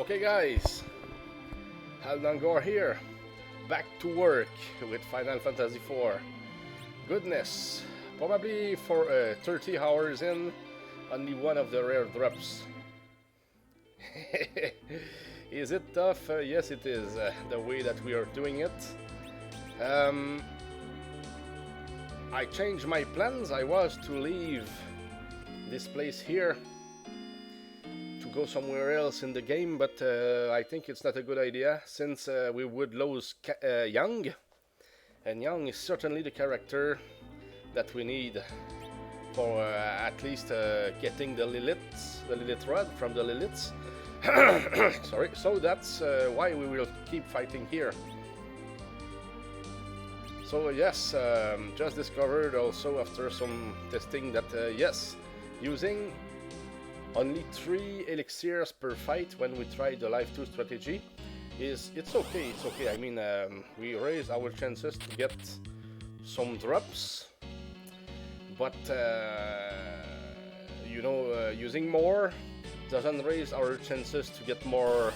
Okay guys, Haldangor here, back to work with Final Fantasy IV. Goodness, probably for 30 hours in, only one of the rare drops. Is it tough? Yes it is, the way that we are doing it. I changed my plans. I was to leave this place here to go somewhere else in the game, but I think it's not a good idea since we would lose Young, and Young is certainly the character that we need for at least getting the Lilith rod from the Liliths. Sorry, so that's why we will keep fighting here. So yes, just discovered also after some testing that yes, using only 3 elixirs per fight when we try the Life 2 strategy it's okay. I mean, we raise our chances to get some drops, but you know, using more doesn't raise our chances to get more.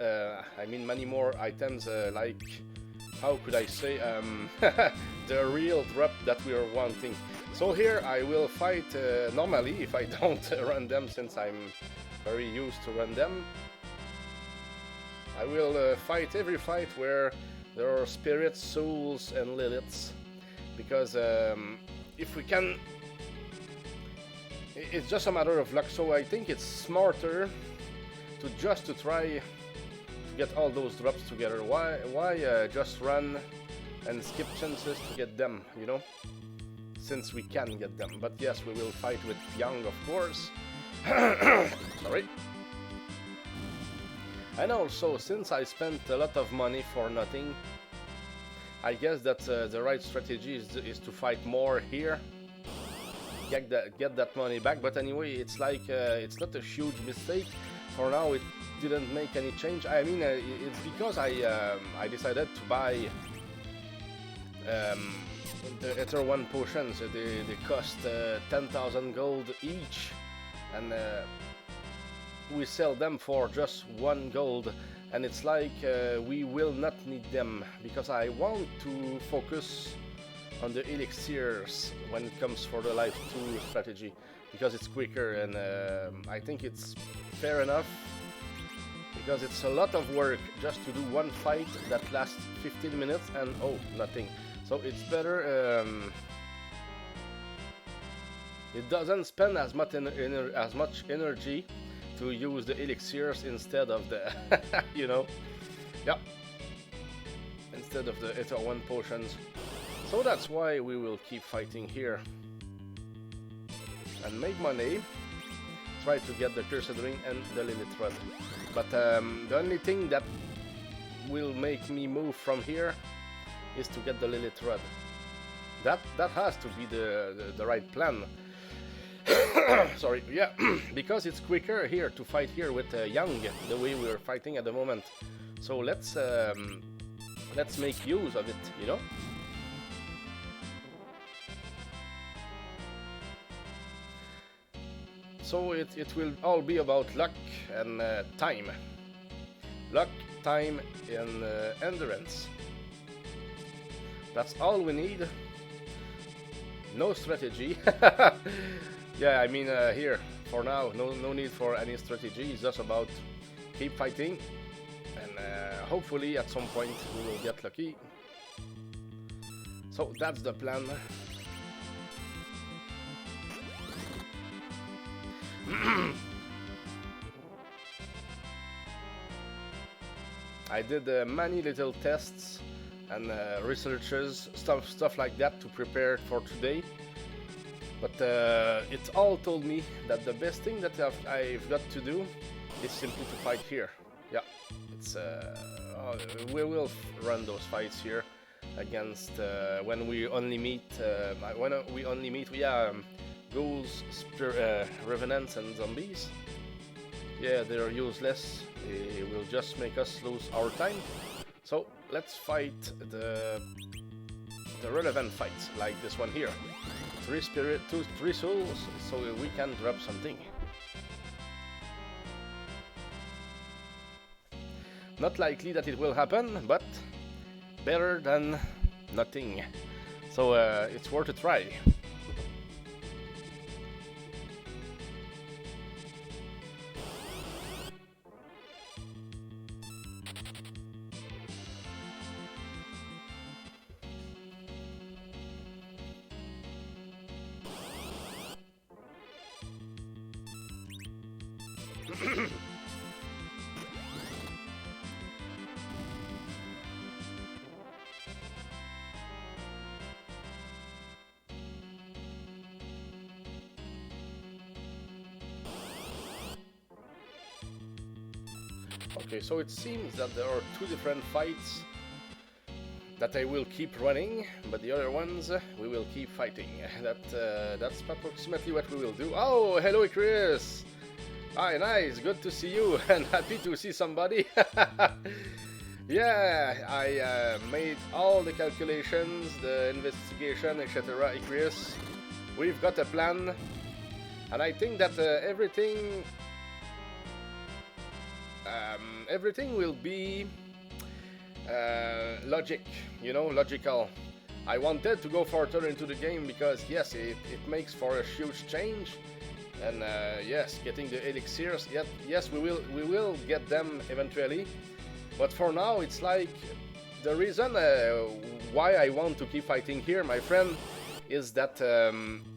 I mean, many more items. Like, how could I say, the real drop that we are wanting. So here I will fight normally if I don't run them, since I'm very used to run them. I will fight every fight where there are spirits, souls and Liliths, because if we can, it's just a matter of luck. So I think it's smarter to just to try to get all those drops together. Why just run and skip chances to get them, you know? Since we can get them. But yes, we will fight with Young, of course. Sorry. And also, since I spent a lot of money for nothing, I guess that the right strategy is to fight more here, get that money back. But anyway, it's like it's not a huge mistake. For now, it didn't make any change. I mean, it's because I decided to buy the Ether 1 potions. They cost 10,000 gold each, and we sell them for just 1 gold, and it's like we will not need them, because I want to focus on the elixirs when it comes for the Life 2 strategy, because it's quicker, and I think it's fair enough, because it's a lot of work just to do one fight that lasts 15 minutes and oh, nothing. So it's better, it doesn't spend as much energy to use the elixirs instead of the, you know, yeah, instead of the Ether 1 potions. So that's why we will keep fighting here and make money, try to get the Cursed Ring and the Lilith Rod. But the only thing that will make me move from here is to get the Lilith Rod. That has to be the right plan. Sorry, yeah, because it's quicker here to fight here with Young, the way we're fighting at the moment. So let's make use of it, you know. So it will all be about luck and time. Luck, time, and endurance. That's all we need. No strategy. Yeah, I mean, here, for now, no need for any strategy. It's just about keep fighting, and hopefully at some point we will get lucky. So that's the plan. I did many little tests and researches, stuff like that to prepare for today. But it all told me that the best thing that I've got to do is simply to fight here. Yeah, it's we will run those fights here against when we only meet ghouls, revenants, and zombies. Yeah, they're useless. They will just make us lose our time. So let's fight the relevant fights, like this one here. 3 spirit, 3 souls, so we can drop something. Not likely that it will happen, but better than nothing. So it's worth a try. Okay, so it seems that there are two different fights that I will keep running, but the other ones we will keep fighting. That's approximately what we will do. Oh, hello, Chris! Hi, nice, good to see you, and happy to see somebody. Yeah, I made all the calculations, the investigation, etc. Chris, we've got a plan, and I think that everything will be logical. I wanted to go further into the game because yes, it makes for a huge change, and yes, getting the elixirs. Yes, we will get them eventually, but for now, it's like the reason why I want to keep fighting here, my friend, is that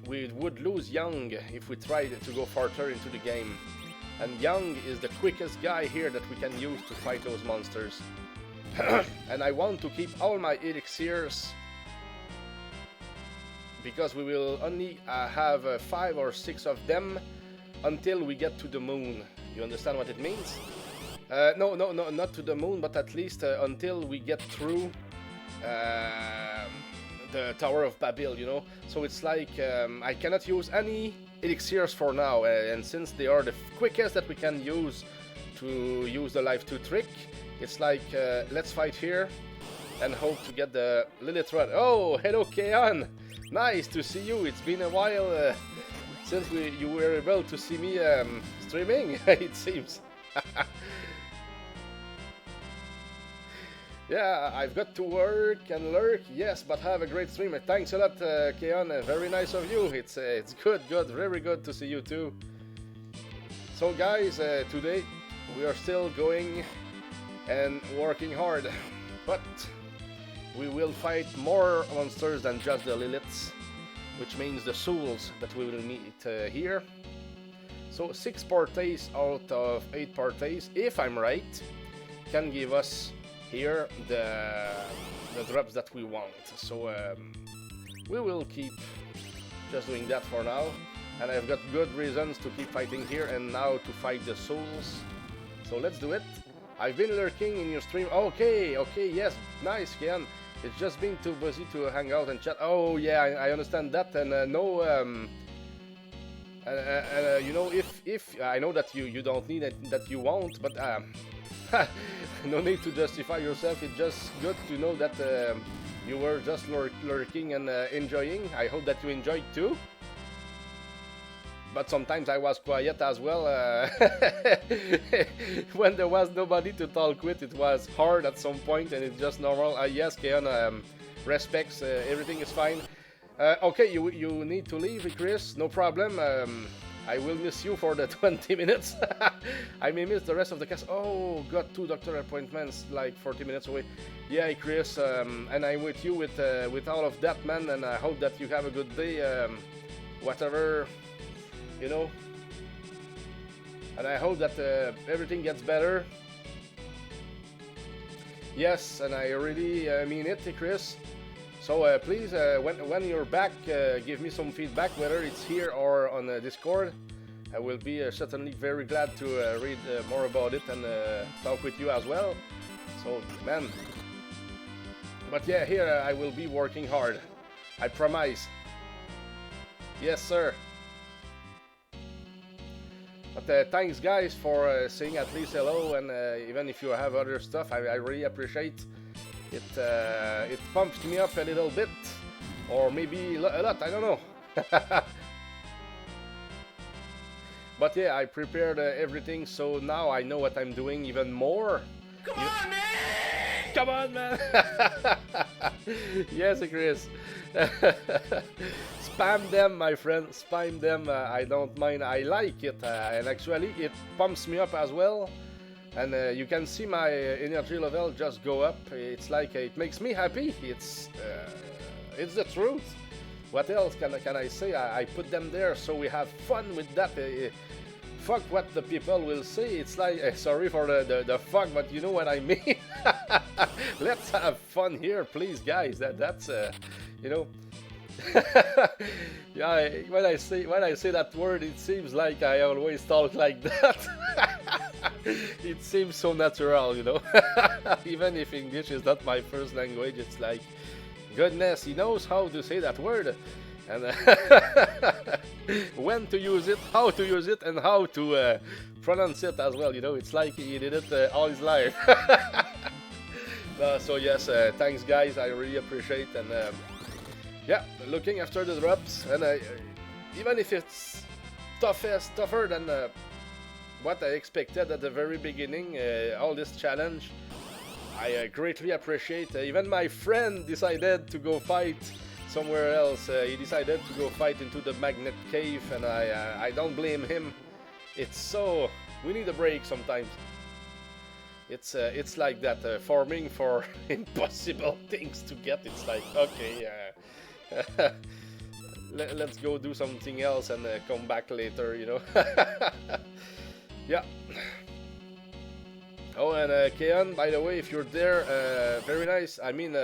we would lose Young if we tried to go further into the game. And Young is the quickest guy here that we can use to fight those monsters. And I want to keep all my elixirs because we will only have 5 or 6 of them until we get to the moon. You understand what it means? No, not to the moon, but at least until we get through the Tower of Babel, you know? So it's like I cannot use any elixirs for now, and since they are the quickest that we can use to use the Life 2 trick, it's like let's fight here and hope to get the Lilith Rod. Oh, hello Keon! Nice to see you. It's been a while since you were able to see me streaming, it seems. Yeah, I've got to work and lurk, yes, but have a great stream. Thanks a lot, Keon. Very nice of you. It's good, very good to see you too. So guys, today we are still going and working hard, but we will fight more monsters than just the Liliths, which means the souls that we will meet here. So 6 parties out of 8 parties, if I'm right, can give us here the drops that we want. So we will keep just doing that for now, and I've got good reasons to keep fighting here and now to fight the souls. So let's do it. I've been lurking in your stream. Okay, yes, nice, Kian. It's just been too busy to hang out and chat. Oh yeah, I understand that, and you know, if I know that you don't need it, that you won't, but no need to justify yourself. It's just good to know that you were just lurking and enjoying. I hope that you enjoyed too. But sometimes I was quiet as well. When there was nobody to talk with, it was hard at some point, and it's just normal. Yes, Keon, respects, everything is fine. Okay, you need to leave, Chris, no problem. I will miss you for the 20 minutes. I may miss the rest of the cast. Oh, got 2 doctor appointments like 40 minutes away. Yeah, Chris, and I'm with you with all of that, man, and I hope that you have a good day, whatever, you know. And I hope that everything gets better. Yes, and I really mean it, Chris. So please, when you're back, give me some feedback, whether it's here or on Discord. I will be certainly very glad to read more about it and talk with you as well. So, man. But yeah, here I will be working hard. I promise. Yes, sir. But thanks, guys, for saying at least hello, and even if you have other stuff, I really appreciate it. It pumps me up a little bit, or maybe a lot, I don't know. But yeah, I prepared everything, so now I know what I'm doing even more. Come on, man! Come on, man! Yes, Chris. Spam them, my friend. Spam them. I don't mind. I like it. And actually, it pumps me up as well. And you can see my energy level just go up. It's like it makes me happy. It's the truth. What else can I say? I put them there so we have fun with that. Fuck what the people will say. It's like sorry for the fuck, but you know what I mean. Let's have fun here, please, guys. That's you know. Yeah, when I say that word, it seems like I always talk like that. It seems so natural, you know. Even if English is not my first language, it's like, goodness, he knows how to say that word, and when to use it, how to use it, and how to pronounce it as well. You know, it's like he did it all his life. So yes, thanks guys, I really appreciate, and yeah, looking after the drops, and even if it's tougher than what I expected at the very beginning, all this challenge, I greatly appreciate. Even my friend decided to go fight somewhere else. He decided to go fight into the magnet cave, and I don't blame him. It's so, we need a break sometimes. It's like that, farming for impossible things to get. It's like, okay, let's go do something else and come back later, you know. Yeah. Oh, and Keon, by the way, if you're there, very nice. I mean,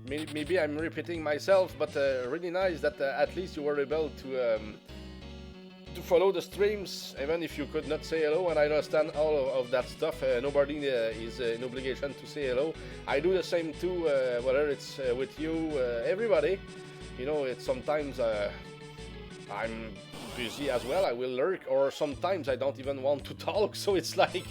maybe I'm repeating myself, but really nice that at least you were able to follow the streams, even if you could not say hello. And I understand all of that stuff. Nobody is in obligation to say hello. I do the same too, whether it's with you, everybody. You know, it's sometimes I'm busy as well, I will lurk, or sometimes I don't even want to talk, so it's like,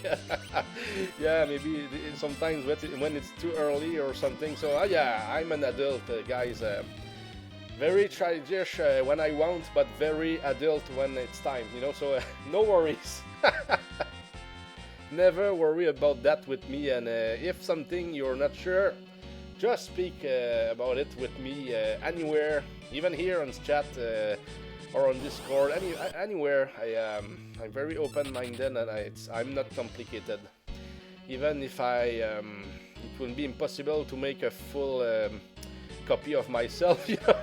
yeah, maybe sometimes when it's too early or something, so yeah, I'm an adult, guys, very childish when I want, but very adult when it's time, you know, so no worries. Never worry about that with me, and if something you're not sure, just speak about it with me anywhere, even here on chat, or on Discord, anywhere. I'm very open-minded, and I'm not complicated. Even if it will be impossible to make a full copy of myself, you know,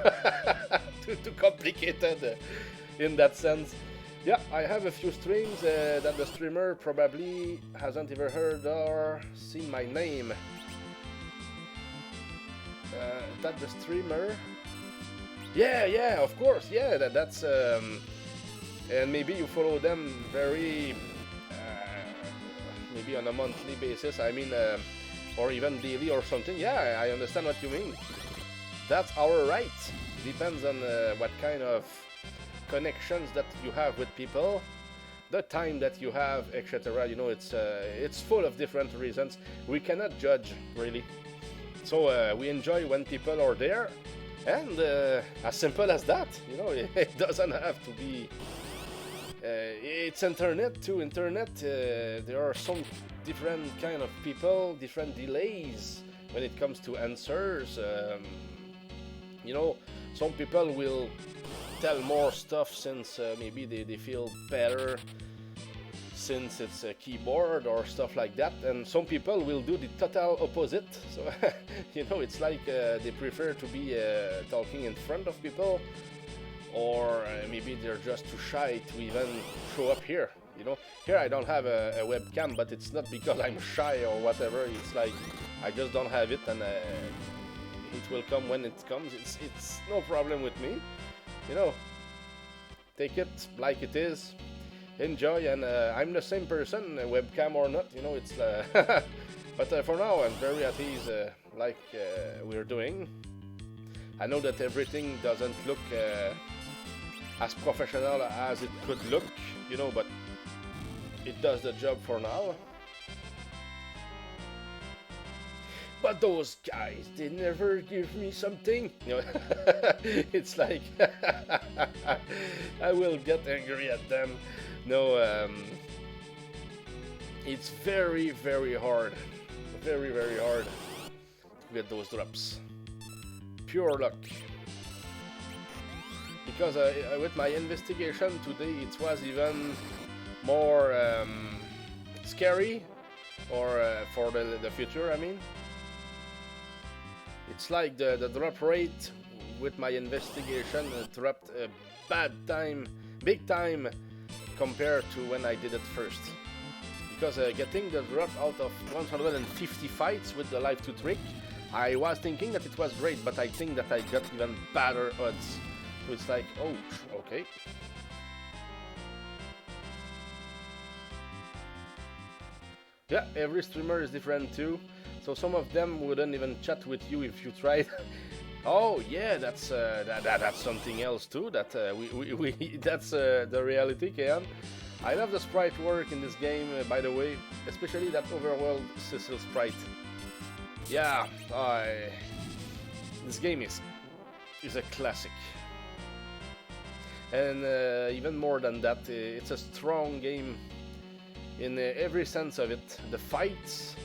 too complicated in that sense. Yeah, I have a few streams that the streamer probably hasn't ever heard or seen my name. That the streamer. Yeah, of course, yeah, that's, and maybe you follow them very, maybe on a monthly basis, I mean, or even daily or something. Yeah, I understand what you mean. That's our right. Depends on what kind of connections that you have with people, the time that you have, etc. You know, it's full of different reasons. We cannot judge, really. So we enjoy when people are there. And as simple as that, you know, it doesn't have to be, it's internet too. Internet, there are some different kind of people, different delays when it comes to answers. You know, some people will tell more stuff since maybe they feel better since it's a keyboard or stuff like that, and some people will do the total opposite. So you know, it's like they prefer to be talking in front of people, or maybe they're just too shy to even show up here. You know, here I don't have a webcam, but it's not because I'm shy or whatever. It's like I just don't have it, and it will come when it comes. It's no problem with me. You know, take it like it is. Enjoy, and I'm the same person, webcam or not, you know, it's but for now I'm very at ease, like we're doing. I know that everything doesn't look as professional as it could look, you know, but it does the job for now. But those guys, they never give me something. You know, it's like I will get angry at them. No, it's very, very hard. Very, very hard to get those drops. Pure luck. Because with my investigation today, it was even more scary, or for the future, I mean. It's like the drop rate with my investigation dropped a big time, compared to when I did it first. Because getting the drop out of 150 fights with the Life 2 trick, I was thinking that it was great, but I think that I got even better odds. So it's like, oh, okay. Yeah, every streamer is different too. So some of them wouldn't even chat with you if you tried. Oh yeah, that's something else too. That that's the reality, Kean. I love the sprite work in this game, by the way, especially that overworld Cecil sprite. Yeah, this game is a classic. And even more than that, it's a strong game in every sense of it. The fights,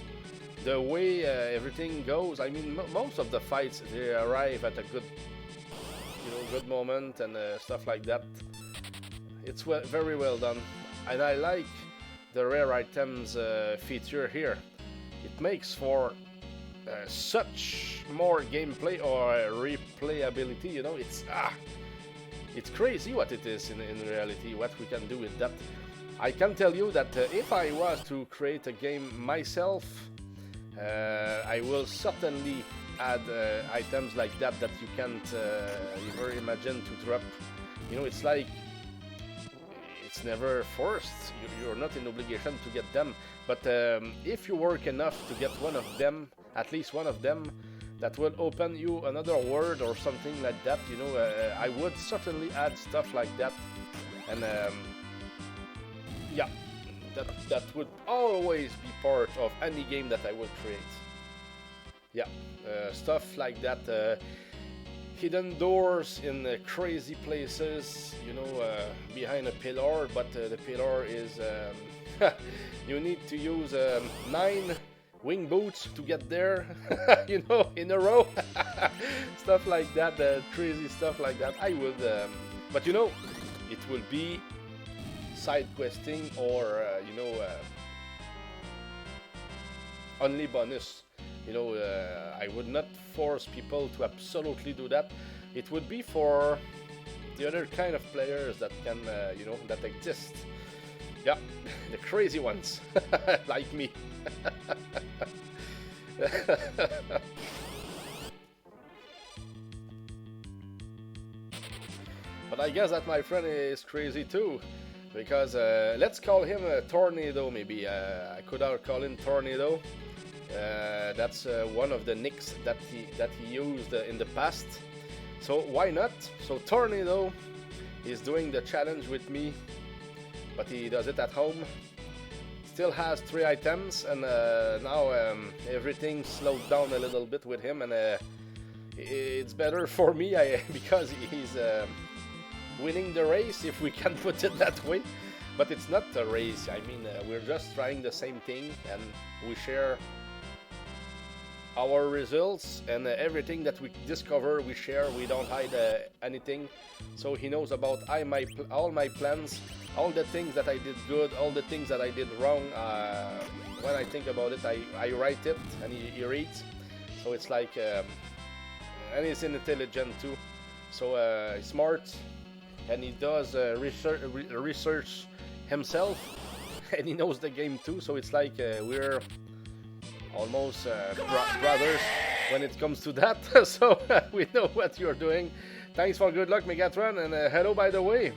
the way everything goes. I mean, most of the fights, they arrive at a good, good moment and stuff like that. It's very well done, and I like the rare items feature here. It makes for such more gameplay or replayability. It's crazy what it is in reality, what we can do with that. I can tell you that if I was to create a game myself, I will certainly add items like that you can't ever imagine to drop. It's like, it's never forced. You're not in obligation to get them, but if you work enough to get one of them, at least one of them, that will open you another world or something like that, I would certainly add stuff like that. And yeah, that would always be part of any game that I would create. Yeah, stuff like that, hidden doors in crazy places, behind a pillar, but the pillar is you need to use 9 wing boots to get there, in a row. Stuff like that, crazy stuff like that. I would, but it will be side questing or only bonus. I would not force people to absolutely do that. It would be for the other kind of players that can, that exist. Yeah, the crazy ones, like me. But I guess that my friend is crazy too, because let's call him a Tornado. Maybe I could call him Tornado. That's one of the nicks that he used in the past. So why not? So Tornado is doing the challenge with me, but he does it at home. Still has 3 items, and now everything slowed down a little bit with him, and it's better for me because he's winning the race, if we can put it that way. But it's not a race. I mean, we're just trying the same thing, and we share our results, and everything that we discover we share. We don't hide anything, so he knows about all my plans, all the things that I did good, all the things that I did wrong. When I think about it, I write it, and he reads. So it's like, and he's intelligent too, so he's smart, and he does research himself, and he knows the game too. So it's like we're almost brothers when it comes to that. So we know what you're doing. Thanks for good luck, Megatron, and hello, by the way.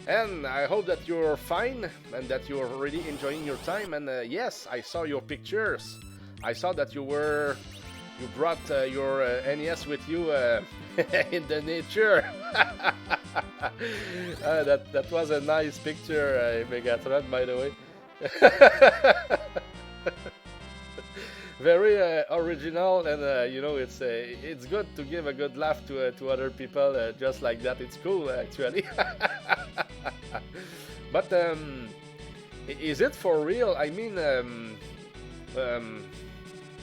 And I hope that you're fine and that you're really enjoying your time. And yes, I saw your pictures. I saw that you brought your NES with you in the nature. That was a nice picture, Megatron, by the way. Very original, and it's good to give a good laugh to other people, just like that. It's cool, actually. But Is it for real? I mean, um,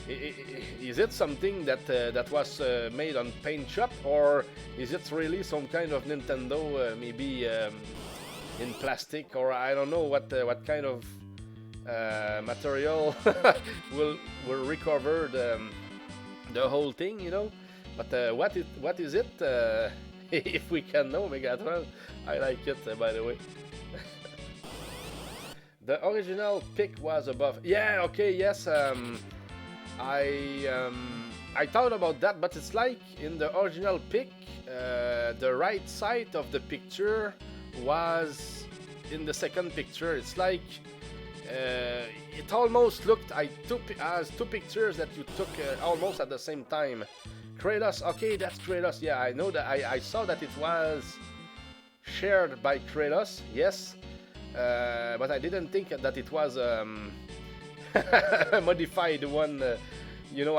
is it something that that was made on paint shop, or is it really some kind of Nintendo, maybe in plastic, or I don't know what kind of material will recover the whole thing, you know? But what is it? If we can know, Megatron, I like it, by the way. The original pick was above. Yeah, okay, yes. I thought about that, but it's like in the original pic, the right side of the picture was in the second picture. It's like it almost looked as two pictures that you took almost at the same time. Kratos, okay, that's Kratos. Yeah, I know that. I saw that it was shared by Kratos. Yes, but I didn't think that it was a modified one. You know,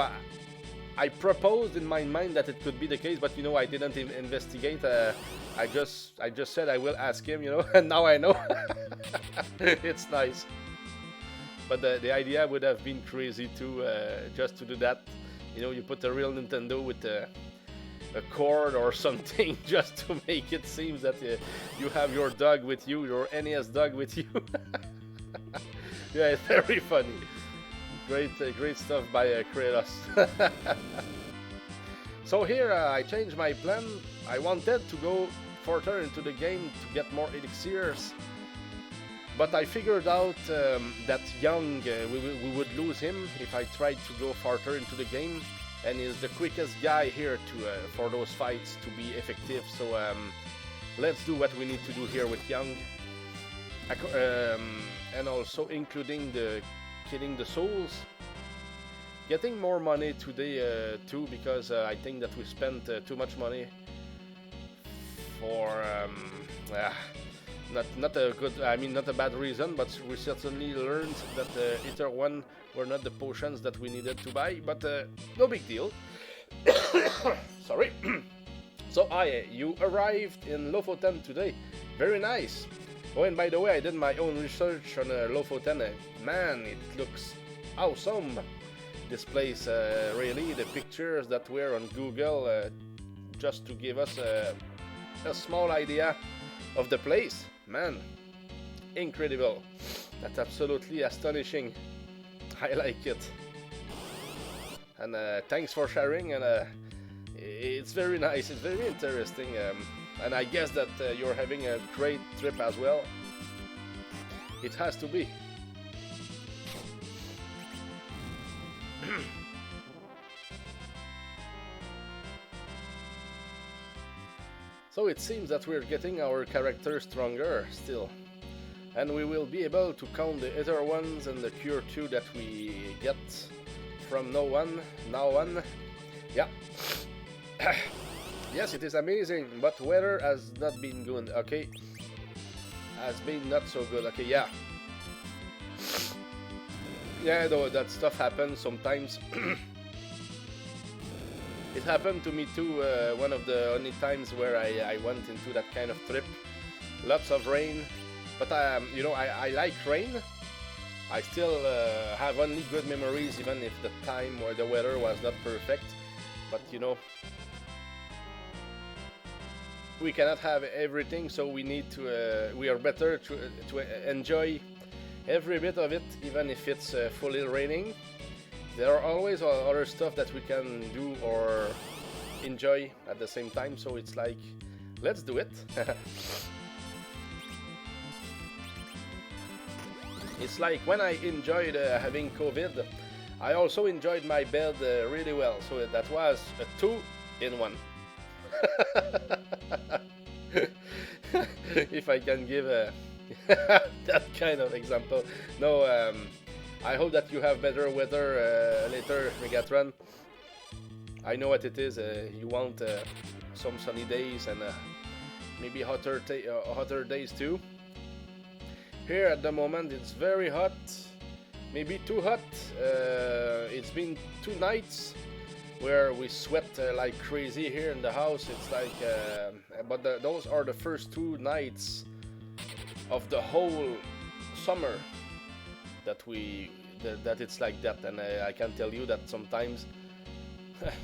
I proposed in my mind that it could be the case, but you know, I didn't investigate. I just said I will ask him, you know, and now I know. It's nice. But the idea would have been crazy too, just to do that. You know, you put a real Nintendo with a cord or something just to make it seem that you have your dog with you, your NES dog with you. Yeah, it's very funny. Great stuff by Kratos. So here I changed my plan. I wanted to go further into the game to get more elixirs, but I figured out that Young, we would lose him if I tried to go further into the game, and he's the quickest guy here to for those fights to be effective. So let's do what we need to do here with Young, and also including the killing the souls. Getting more money today too, because I think that we spent too much money for not a good, I mean not a bad reason, but we certainly learned that Ether 1 were not the potions that we needed to buy, but no big deal. Sorry. So you arrived in Lofoten today. Very nice. Oh, and by the way, I did my own research on Lofoten. Man, it looks awesome. This place, really, the pictures that were on Google, just to give us a small idea of the place. Man, incredible. That's absolutely astonishing. I like it. And thanks for sharing, and it's very nice, it's very interesting. And I guess that you're having a great trip as well. It has to be. So it seems that we're getting our characters stronger still, and we will be able to count the other ones and the cure 2 that we get from now on. Yeah. Yes, it is amazing, but weather has not been good. Okay, has been not so good. Okay, yeah. Yeah, though that stuff happens sometimes. It happened to me too, one of the only times where I went into that kind of trip. Lots of rain, but you know, I like rain. I still have only good memories, even if the time or the weather was not perfect. But you know, we cannot have everything, so we need to. We are better to enjoy every bit of it, even if it's fully raining. There are always other stuff that we can do or enjoy at the same time, so it's like, let's do it. It's like when I enjoyed having COVID, I also enjoyed my bed really well, so that was a 2-in-1. If I can give that kind of example. No, I hope that you have better weather later, Megatron. I know what it is. You want some sunny days and maybe hotter days too. Here at the moment it's very hot, maybe too hot. It's been 2 nights where we sweat like crazy here in the house. It's like, but those are the first 2 nights of the whole summer. that it's like that, and I can tell you that sometimes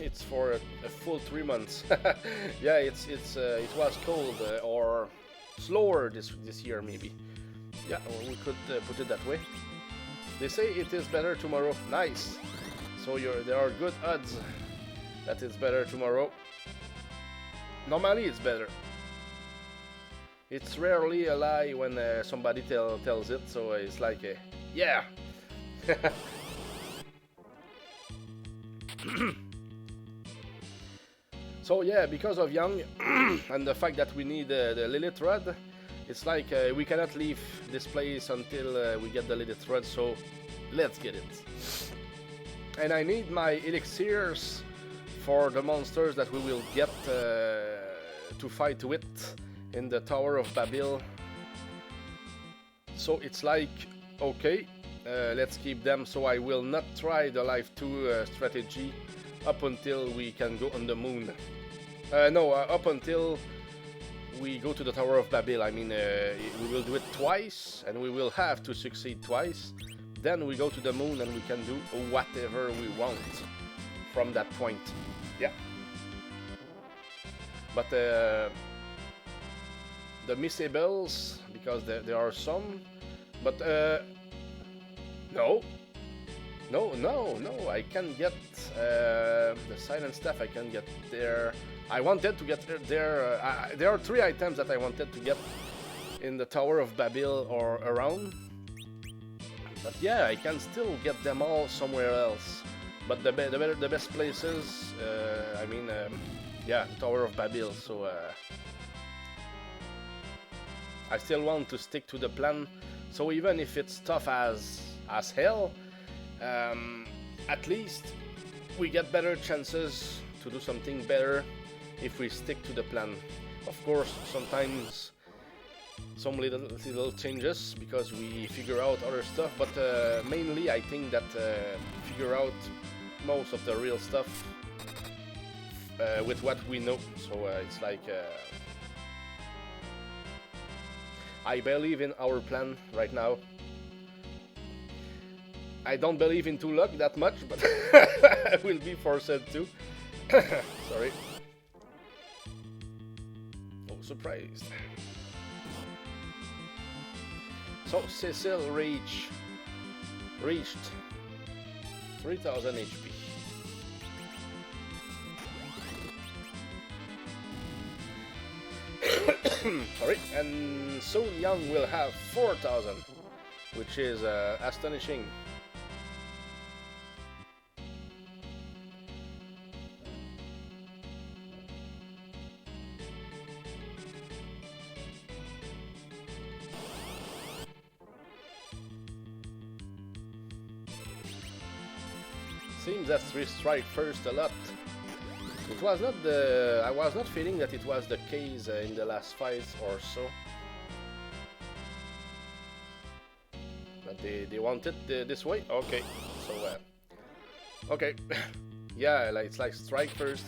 it's for a full 3 months. Yeah, it was cold or slower this year maybe. Yeah, or we could put it that way. They say it is better tomorrow. Nice. So there are good odds that it's better tomorrow. Normally it's better. It's rarely a lie when somebody tells it, so it's like, yeah. So yeah, because of Young and the fact that we need the Lilith Rod, it's like we cannot leave this place until we get the Lilith Rod, so let's get it. And I need my elixirs for the monsters that we will get to fight with in the Tower of Babel. So it's like, okay, let's keep them, so I will not try the Life 2 strategy up until we can go on the moon. Up until we go to the Tower of Babel. I mean, we will do it twice, and we will have to succeed twice. Then we go to the moon, and we can do whatever we want from that point. Yeah. But the missables, because there are some, but no, I can get the silent staff. I can get there. I wanted to get there. There are 3 items that I wanted to get in the Tower of Babel or around. But yeah, I can still get them all somewhere else. But the best places, yeah, Tower of Babel. So I still want to stick to the plan. So even if it's tough as hell, at least we get better chances to do something better if we stick to the plan. Of course, sometimes some little changes because we figure out other stuff, but mainly I think that figure out most of the real stuff with what we know. So it's like I believe in our plan right now. I don't believe in 2 luck that much, but I will be forced to. Sorry. Oh, surprised. So Cecil reached 3000 HP. Sorry, and soon Young will have 4000, which is astonishing. Seems that 3 strike first a lot. It was not I was not feeling that it was the case in the last fights or so. But they want it this way? Okay. So, okay. Yeah, like, it's like strike first,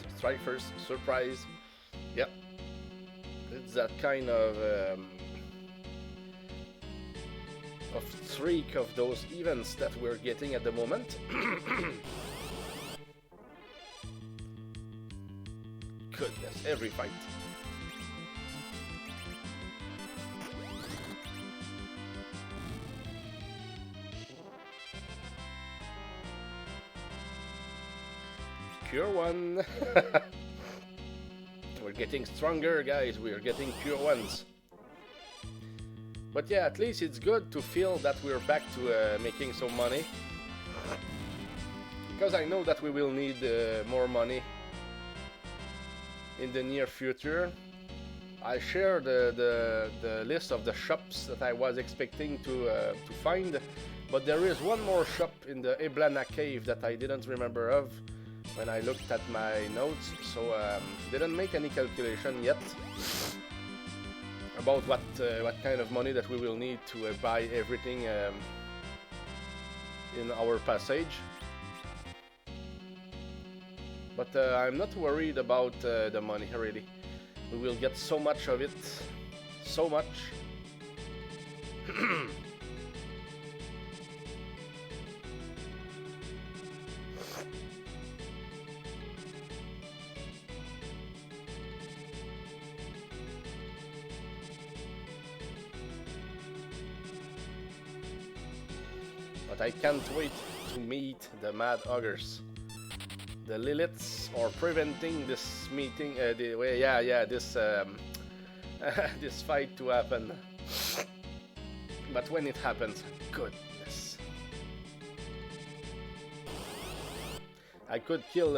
surprise. Yeah. It's that kind of streak of those events that we're getting at the moment. Goodness, every fight. Cure 1. We're getting stronger, guys. We're getting Cure 1s. But yeah, at least it's good to feel that we're back to making some money. Because I know that we will need more money in the near future. I share the list of the shops that I was expecting to find, but there is one more shop in the Eblana cave that I didn't remember of when I looked at my notes, so didn't make any calculation yet about what kind of money that we will need to buy everything in our passage. But I'm not worried about the money, really. We will get so much of it. So much. But I can't wait to meet the Mad Ogres. The Liliths are preventing this meeting, this this fight to happen. But when it happens, goodness, I could kill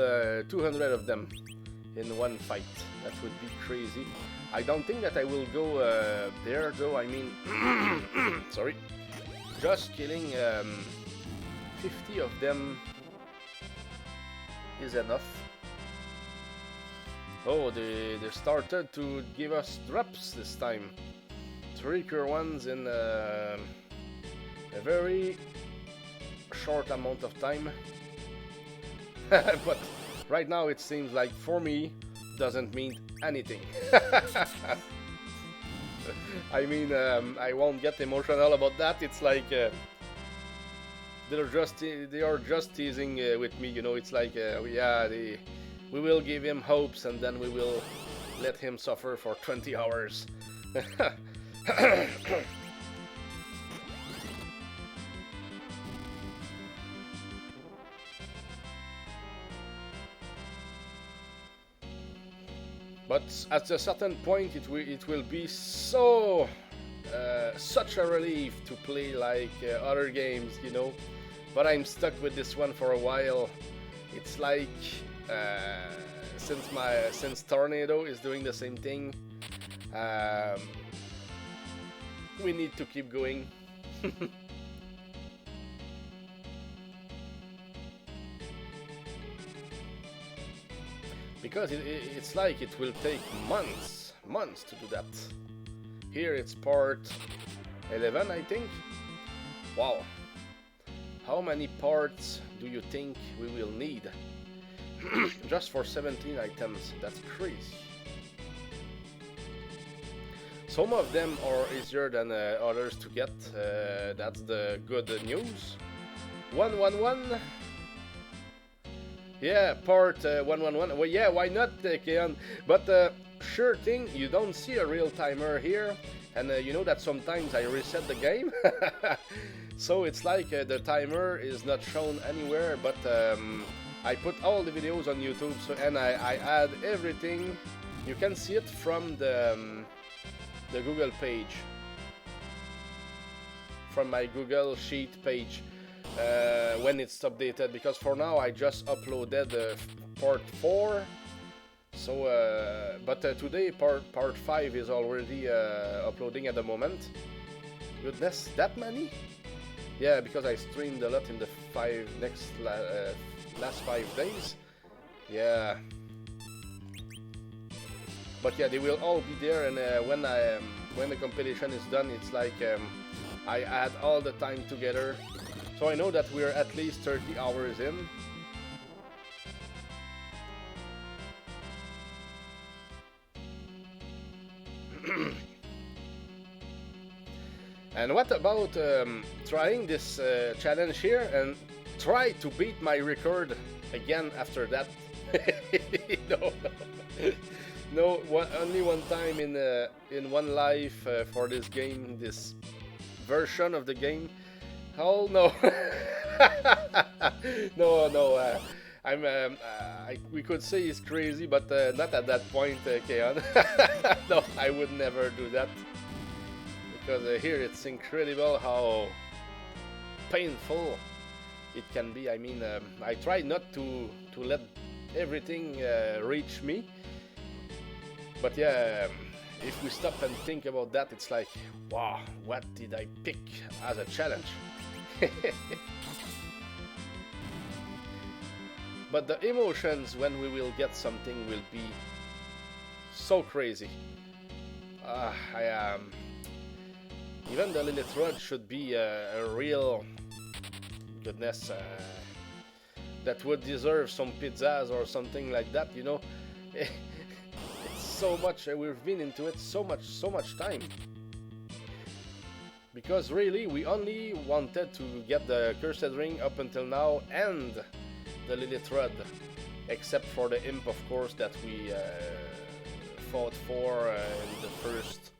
200 of them in one fight. That would be crazy. I don't think that I will go there though. I mean, sorry, just killing 50 of them is enough. Oh, they started to give us drops this time. 3 cure ones in a very short amount of time. But right now it seems like for me doesn't mean anything. I mean, I won't get emotional about that. It's like they are just teasing with me, you know. It's like yeah, we will give him hopes and then we will let him suffer for 20 hours. But at a certain point it will be so such a relief to play like other games, you know. But I'm stuck with this one for a while. It's like since Tornado is doing the same thing, we need to keep going. Because it's like it will take months to do that. Here it's part 11, I think. Wow. How many parts do you think we will need? Just for 17 items, that's crazy. Some of them are easier than others to get, that's the good news. 111. Yeah, part 111. Well, yeah, why not, Keon? But sure thing, you don't see a real timer here, and you know that sometimes I reset the game. So it's like the timer is not shown anywhere, but I put all the videos on YouTube, so and I add everything. You can see it from the Google page, from my Google Sheet page. When it's updated, because for now I just uploaded part 4, so but today part 5 is already uploading at the moment. Goodness, that many? Yeah, because I streamed a lot in the last 5 days. Yeah, but yeah, they will all be there, and when the compilation is done, it's like I add all the time together. So I know that we're at least 30 hours in. And what about trying this challenge here and try to beat my record again after that? No, only one time in one life for this game, this version of the game. Oh no! No. We could say he's crazy, but not at that point, Keon. No, I would never do that, because here it's incredible how painful it can be. I mean, I try not to let everything reach me, but yeah. If we stop and think about that, it's like, wow, what did I pick as a challenge? But the emotions when we will get something will be so crazy. Even the Lilith Rod should be a real goodness that would deserve some pizzas or something like that, you know. It's so much, we've been into it so much time. Because really, we only wanted to get the Cursed Ring up until now and the Lilith Rod, except for the Imp, of course, that we fought for in the first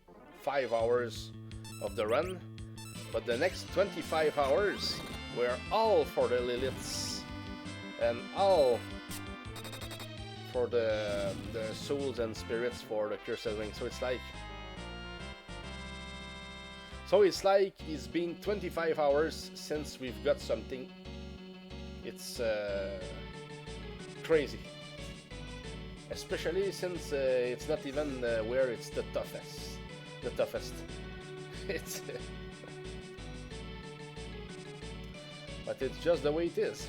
5 hours of the run. But the next 25 hours, We're all for the Liliths and all for the souls and spirits for the Cursed Ring. So it's like it's been 25 hours since we've got something. It's crazy, especially since it's not even where it's the toughest. It's but it's just the way it is.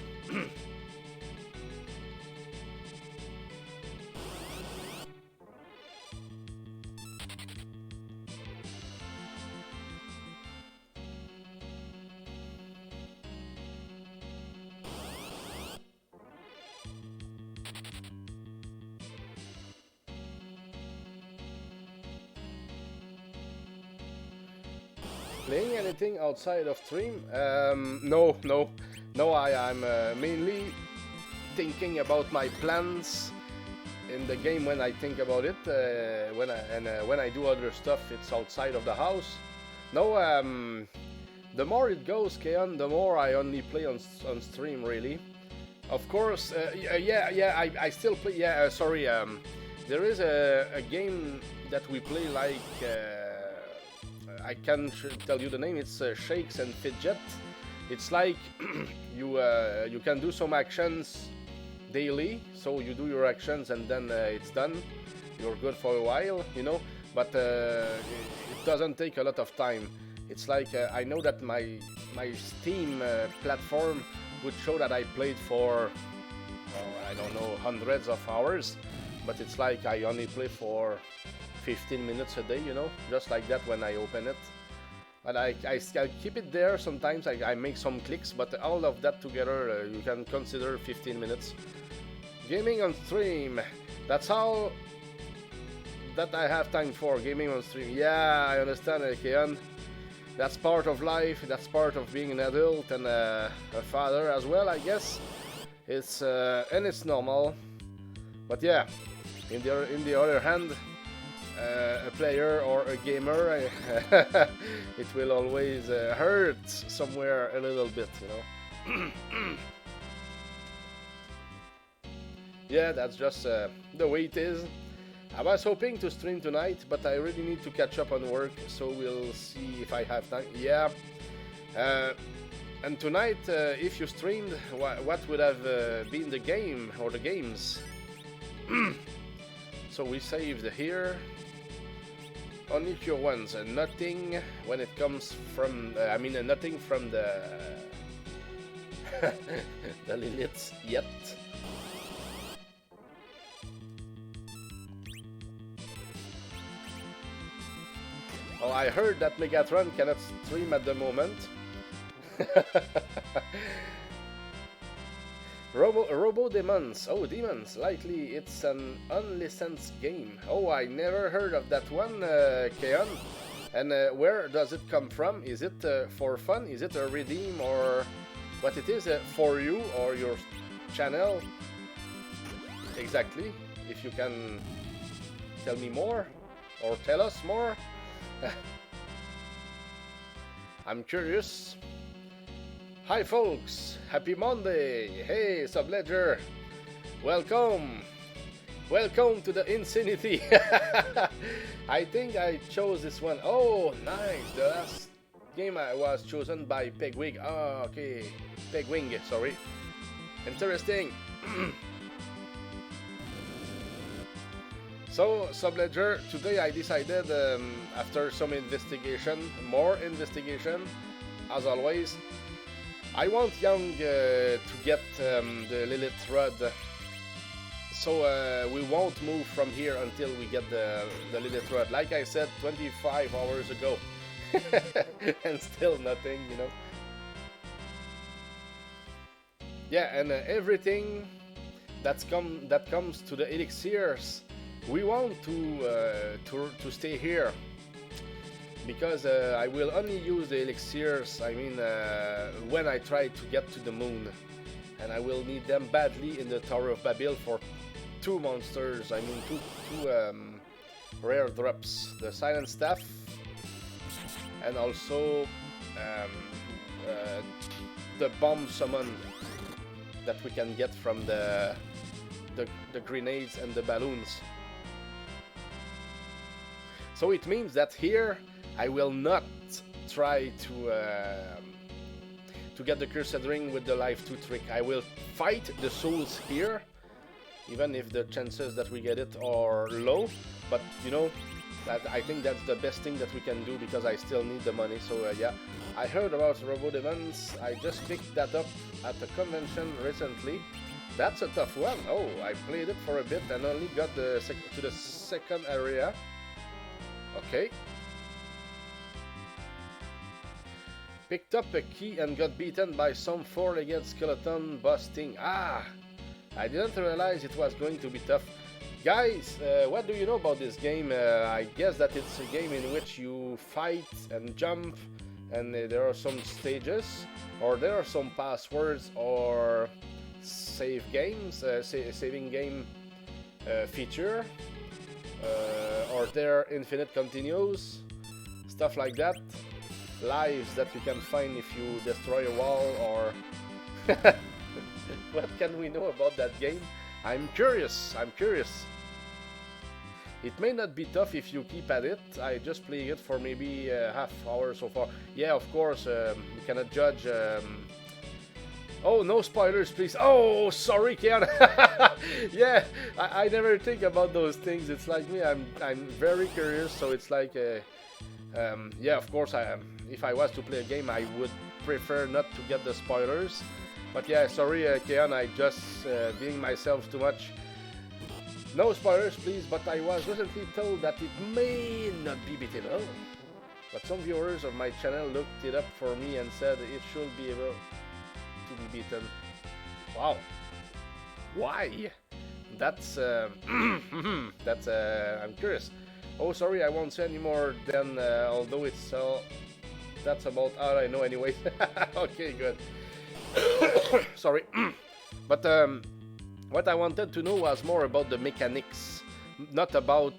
Playing anything outside of stream? No. I'm mainly thinking about my plans in the game when I think about it. When I do other stuff, it's outside of the house. No, the more it goes, Keon, the more I only play on stream. Really, of course. I still play. Yeah, sorry. There is a game that we play like. I can't tell you the name. It's Shakes and Fidget. It's like you can do some actions daily. So you do your actions and then it's done. You're good for a while, you know. But it doesn't take a lot of time. It's like I know that my Steam platform would show that I played for I don't know, hundreds of hours. But it's like I only play for 15 minutes a day, you know, just like that when I open it. But I keep it there. Sometimes I make some clicks, but all of that together you can consider 15 minutes. Gaming on stream, that's all that I have time for. Gaming on stream, yeah, I understand, Keon. That's part of life, that's part of being an adult and a father as well, I guess. It's and it's normal. But yeah, in the other hand, a player or a gamer, it will always hurt somewhere a little bit, you know. Yeah, that's just the way it is. I was hoping to stream tonight, but I really need to catch up on work, so we'll see if I have time. Yeah. And tonight, if you streamed, what would have been the game or the games? So we saved here. Only pure ones, and nothing when it comes from, nothing from the the Liliths yet. Oh, I heard that Megatron cannot stream at the moment. Robo Demons. Oh, Demons. Likely it's an unlicensed game. Oh, I never heard of that one, Keon. And where does it come from? Is it for fun? Is it a redeem or what it is for you or your channel? Exactly. If you can tell me more or tell us more. I'm curious. Hi folks, happy Monday. Hey Subledger, welcome to the Insanity. I think I chose this one. Oh nice, the last game I was chosen by Pegwig. Oh okay, Pegwing, sorry. Interesting. So Subledger, today I decided after some more investigation, as always, I want Young to get the Lilith Rod, so we won't move from here until we get the Lilith Rod. Like I said 25 hours ago, and still nothing, you know. Yeah, and everything that comes to the elixirs, we want to stay here. Because I will only use the elixirs, when I try to get to the moon. And I will need them badly in the Tower of Babel for two monsters, two rare drops. The Silent Staff, and also the bomb summon that we can get from the grenades and the balloons. So it means that here I will not try to get the cursed ring with the life 2 trick. I will fight the souls here, even if the chances that we get it are low. But you know, that I think that's the best thing that we can do because I still need the money. So yeah, I heard about Robot Events. I just picked that up at the convention recently. That's a tough one. Oh, I played it for a bit and only got to the second area. Okay. Picked up a key and got beaten by some 4-legged skeleton boss thing. Ah! I didn't realize it was going to be tough. Guys, what do you know about this game? I guess that it's a game in which you fight and jump, and there are some stages, or there are some passwords, or save games, saving game feature, or there are infinite continues, stuff like that. Lives that you can find if you destroy a wall, or what can we know about that game? I'm curious. It may not be tough if you keep at it. I just played it for maybe half hour so far. Yeah, of course, we cannot judge. Oh, no spoilers, please. Oh, sorry, Kian. Yeah, I never think about those things. It's like me. I'm very curious. So it's like, yeah, of course, if I was to play a game, I would prefer not to get the spoilers. But yeah, sorry, Kian. I just being myself too much. No spoilers, please, but I was recently told that it may not be beatable. But some viewers of my channel looked it up for me and said it should be able to be beaten. Wow. Why? That's, that's, I'm curious. Oh, sorry, I won't say any more than, although it's, that's about all I know anyway. Okay, good. Sorry. But, what I wanted to know was more about the mechanics, not about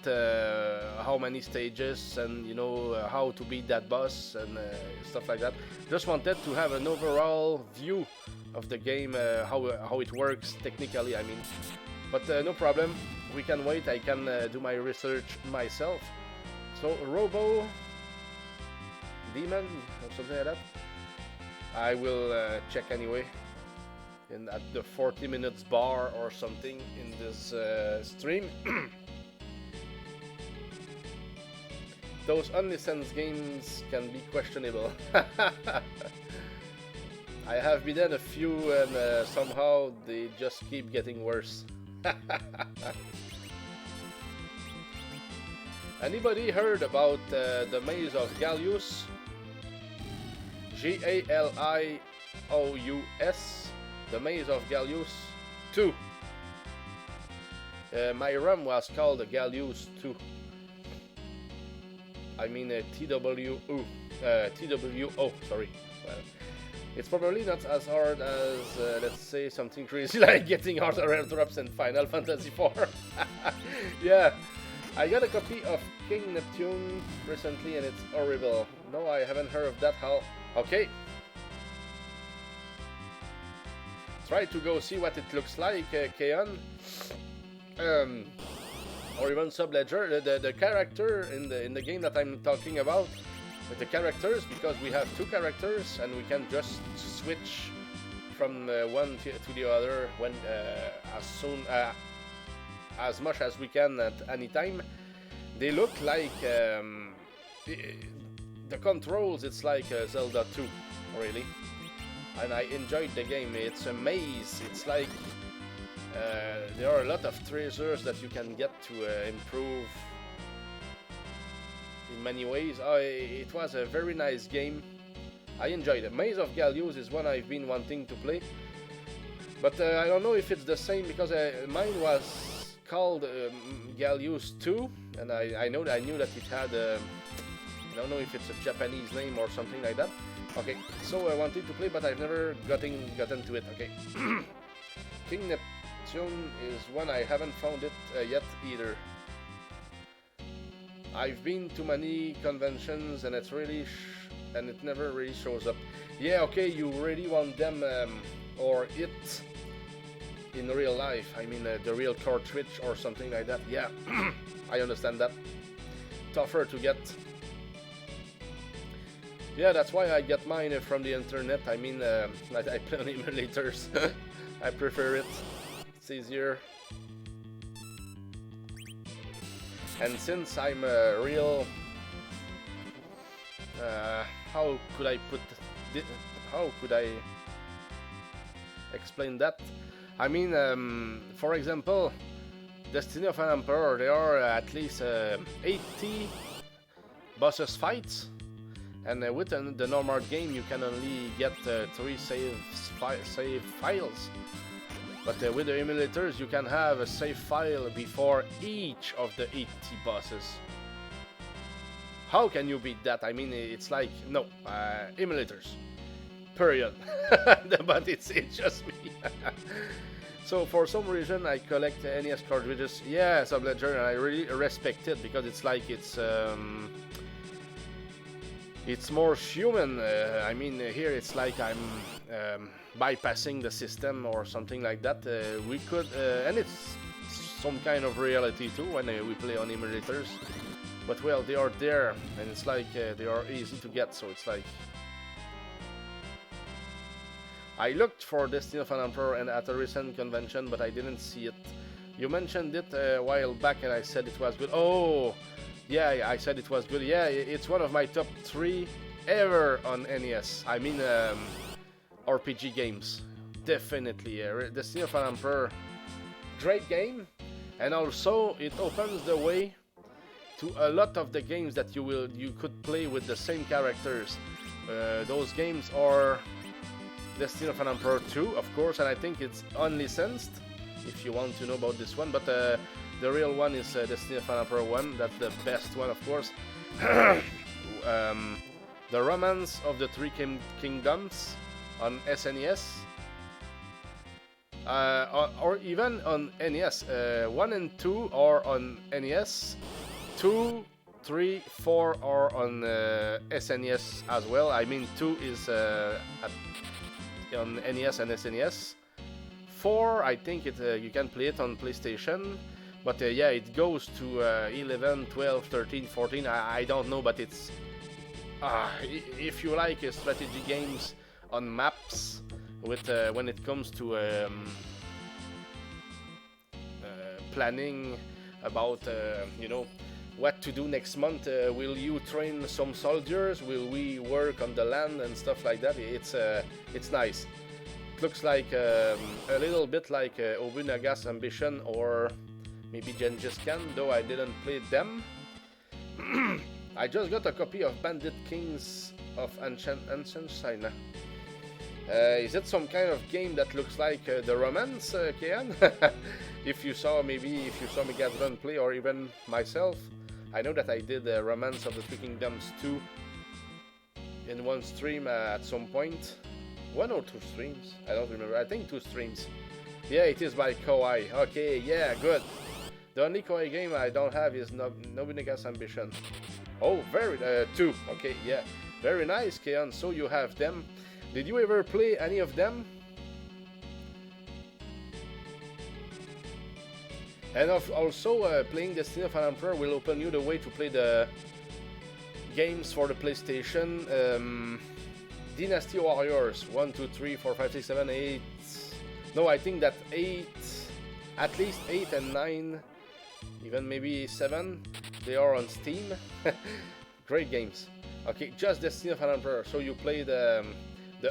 how many stages and, you know, how to beat that boss and stuff like that. Just wanted to have an overall view of the game, how it works technically, I mean. But no problem, we can wait, I can do my research myself. So, Robo Demon, or something like that. I will check anyway. At the 40 minutes bar or something in this stream. Those unlicensed games can be questionable. I have been in a few and somehow they just keep getting worse. Anybody heard about the Maze of Gallius? G-A-L-I-O-U-S. The Maze of Gallius 2. My ROM was called the Gallius 2. I mean TWO, sorry. Well, it's probably not as hard as, let's say, something crazy like getting harder airdrops in Final Fantasy IV. Yeah, I got a copy of King Neptune recently and it's horrible. No, I haven't heard of that. How? Okay. Try to go see what it looks like, Keon. Or even Subledger. The character in the game that I'm talking about, the characters, because we have 2 characters and we can just switch from one to the other when as much as we can at any time. They look like the controls. It's like Zelda 2, really. And I enjoyed the game. It's a maze. It's like there are a lot of treasures that you can get to improve in many ways. It was a very nice game. I enjoyed it. Maze of Gallius is one I've been wanting to play, but I don't know if it's the same because mine was called Gallius 2, and I knew that it had. I don't know if it's a Japanese name or something like that. Okay, so I wanted to play, but I've never gotten to it. Okay. King Neptune is one I haven't found it yet either. I've been to many conventions and it's really and it never really shows up. Yeah, okay, you really want them or it in real life. I mean, the real cartridge or something like that. Yeah, I understand that. Tougher to get. Yeah, that's why I get mine from the internet. I mean, I play on emulators. I prefer it. It's easier. And since I'm a real... how could I put... How could I explain that? I mean, for example, Destiny of an Emperor, there are at least 80 bosses fights. And with the normal game, you can only get 3 save files. But with the emulators, you can have a save file before each of the 80 bosses. How can you beat that? I mean, it's like, no, emulators. Period. But it's just me. So for some reason, I collect NES cartridges. Yeah, Subledger, and I really respect it because it's like it's more human. I mean, here it's like I'm bypassing the system or something like that. We could, and it's some kind of reality too when we play on emulators. But well, they are there, and it's like they are easy to get. So it's like I looked for Destiny of an Emperor and at a recent convention, but I didn't see it. You mentioned it a while back, and I said it was good. Oh. Yeah, I said it was good. Yeah, it's one of my top 3 ever on NES. I mean, RPG games. Definitely. Destiny of an Emperor, great game. And also, it opens the way to a lot of the games that you could play with the same characters. Those games are Destiny of an Emperor 2, of course, and I think it's unlicensed, if you want to know about this one. But the real one is Destiny of an Emperor 1. That's the best one, of course. The Romance of the Three Kingdoms on SNES. Or even on NES. 1 and 2 are on NES. 2, 3, 4 are on SNES as well. I mean, 2 is on NES and SNES. 4, I think you can play it on PlayStation. But yeah, it goes to 11, 12, 13, 14, I don't know, but it's... if you like strategy games on maps, with when it comes to planning about, you know, what to do next month, will you train some soldiers, will we work on the land and stuff like that, it's nice. It looks like a little bit like Obunaga's Ambition or... maybe Genghis Khan, though I didn't play them. I just got a copy of Bandit Kings of Ancient China. Is it some kind of game that looks like the Romance, Kian? If you saw Megatron play, or even myself, I know that I did Romance of the Three Kingdoms 2 in one stream at some point. 1 or 2 streams? I don't remember. I think 2 streams. Yeah, it is by Koei. Okay, yeah, good. The only Koei game I don't have is Nobunaga's Ambition. Oh, 2. Okay, yeah. Very nice, Keon. So you have them. Did you ever play any of them? And also, playing Destiny of an Emperor will open you the way to play the games for the PlayStation. Dynasty Warriors 1, 2, 3, 4, 5, 6, 7, 8. No, I think that 8, at least 8 and 9. Even maybe 7, they are on Steam. Great games. Okay, just Destiny of an Emperor. So you play the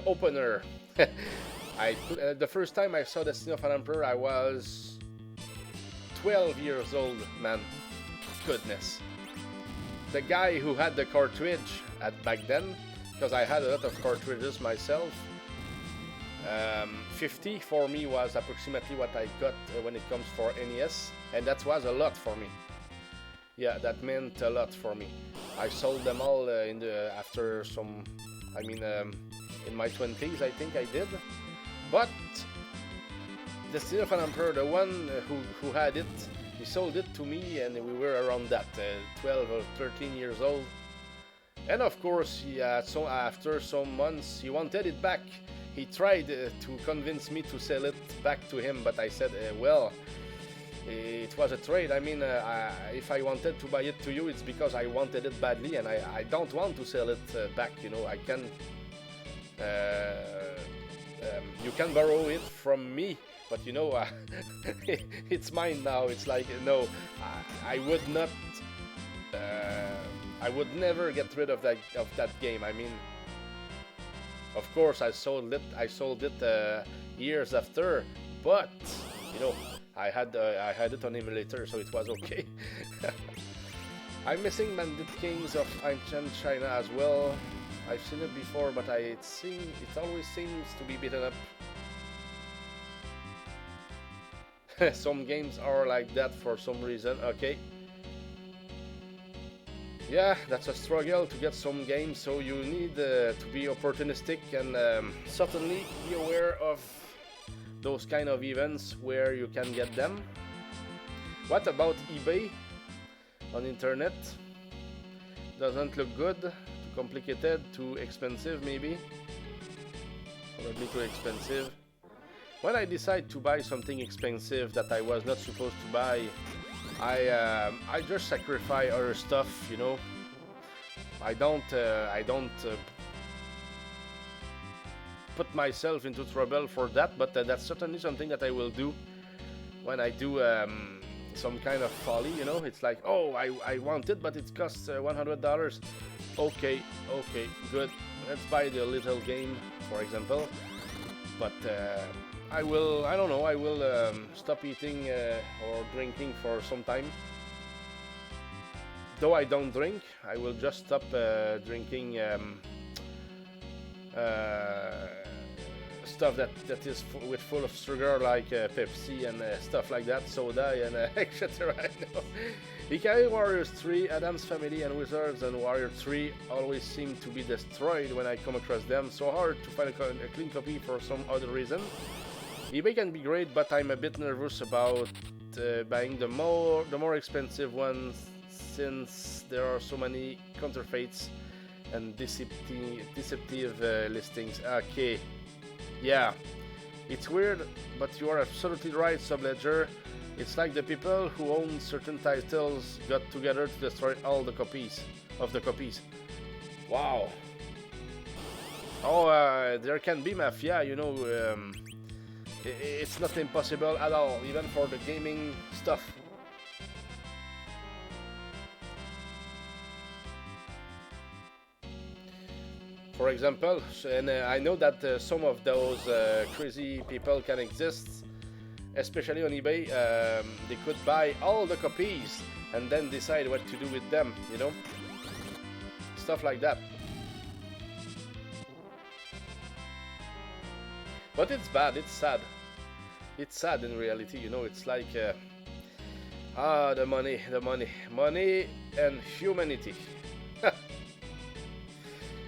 opener. The first time I saw Destiny of an Emperor, I was 12 years old, man. Goodness. The guy who had the cartridge back then, because I had a lot of cartridges myself. 50 for me was approximately what I got when it comes for NES, and that was a lot for me. Yeah, that meant a lot for me. I sold them all after some, I mean, in my 20s, I think I did. But Destiny of an Emperor, the one who had it, he sold it to me, and we were around that 12 or 13 years old. And of course, so after some months, he wanted it back. He tried to convince me to sell it back to him, but I said, well, it was a trade. I mean, if I wanted to buy it to you, it's because I wanted it badly, and I don't want to sell it back. You know, I can. You can borrow it from me, but you know, it's mine now. It's like no, I would not. I would never get rid of that game. I mean, of course, I sold it years after, but you know, I had it on emulator, so it was okay. I'm missing Bandit Kings of Ancient China as well. I've seen it before, but it always seems to be beaten up. Some games are like that for some reason. Okay. Yeah, that's a struggle to get some games, so you need to be opportunistic and certainly be aware of those kind of events where you can get them. What about eBay on internet? Doesn't look good, too complicated, too expensive maybe. Probably too expensive. When I decide to buy something expensive that I was not supposed to buy, I just sacrifice other stuff, you know. I don't put myself into trouble for that, but that's certainly something that I will do when I do some kind of folly, you know. It's like, oh, I want it, but it costs $100. Okay, good. Let's buy the little game, for example. But I will stop eating or drinking for some time. Though I don't drink, I will just stop drinking stuff that is full of sugar, like Pepsi and stuff like that, soda and etc. Ikari Warriors 3, Adam's Family, and Wizards and Warrior 3 always seem to be destroyed when I come across them. So hard to find a clean copy for some other reason. eBay can be great, but I'm a bit nervous about buying the more expensive ones, since there are so many counterfeits and deceptive listings. Okay, yeah, it's weird, but you are absolutely right, Subledger. It's like the people who own certain titles got together to destroy all the copies of the copies. Wow. Oh, there can be mafia, you know. It's not impossible at all, even for the gaming stuff. For example, and I know that some of those crazy people can exist, especially on eBay. They could buy all the copies and then decide what to do with them, you know? Stuff like that. But it's bad, it's sad. It's sad in reality, you know. It's like the money and humanity.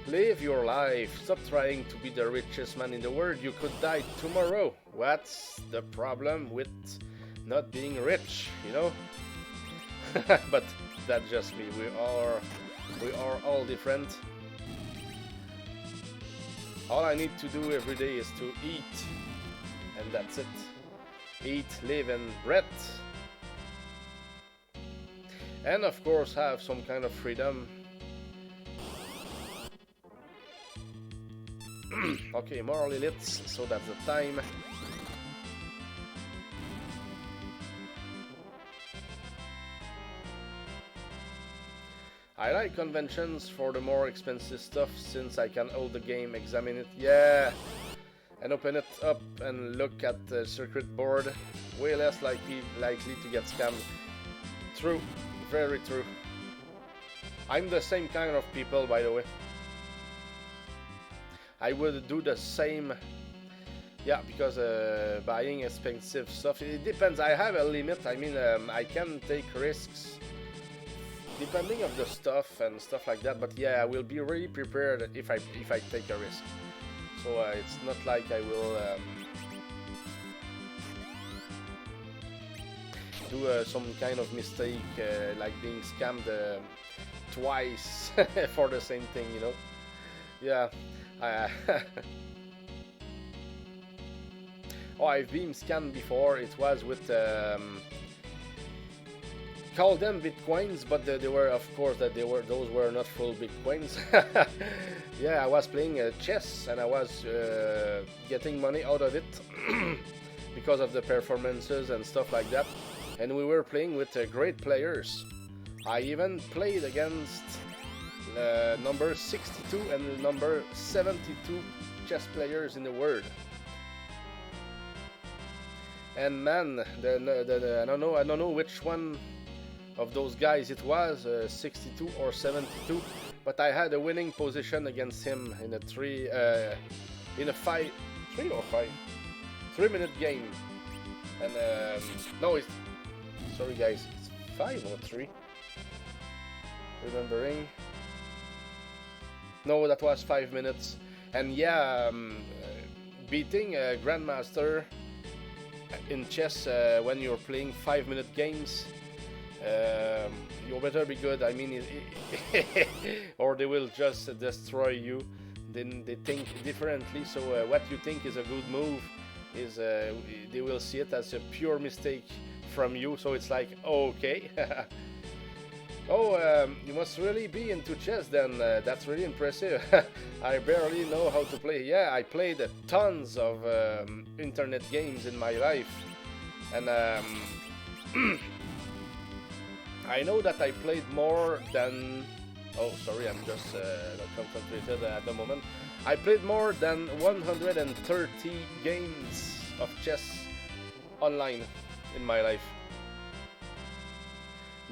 Live your life. Stop trying to be the richest man in the world. You could die tomorrow. What's the problem with not being rich, you know? But that's just me. We are all different. All I need to do every day is to eat, and that's it. Eat, live, and breathe. And of course have some kind of freedom. Okay, more liliths, so that's the time. I like conventions for the more expensive stuff, since I can hold the game, examine it, yeah, and open it up and look at the circuit board. Way less likely to get scammed. True, very true. I'm the same kind of people, by the way. I would do the same. Yeah, because buying expensive stuff, it depends. I have a limit. I mean, I can take risks depending of the stuff and stuff like that. But yeah, I will be really prepared if I take a risk. So it's not like I will do some kind of mistake, like being scammed twice for the same thing, you know. Yeah. I, oh, I've been scammed before. It was with call them bitcoins, but they were, of course, that those were not full bitcoins. Yeah, I was playing chess and I was getting money out of it because of the performances and stuff like that. And we were playing with great players. I even played against number 62 and number 72 chess players in the world. And man, I don't know which one of those guys it was, 62 or 72, but I had a winning position against him in a 3-minute game. And no, it's sorry guys, it's 5 or 3. Remembering. No, that was 5 minutes. And yeah, beating a grandmaster in chess when you're playing 5-minute games, you better be good. I mean, or they will just destroy you. Then they think differently. So what you think is a good move is they will see it as a pure mistake from you. So it's like, okay. Oh, you must really be into chess then. That's really impressive. I barely know how to play. Yeah, I played tons of internet games in my life. And I know that I played more than... Oh, sorry, I'm just not concentrated at the moment. I played more than 130 games of chess online in my life.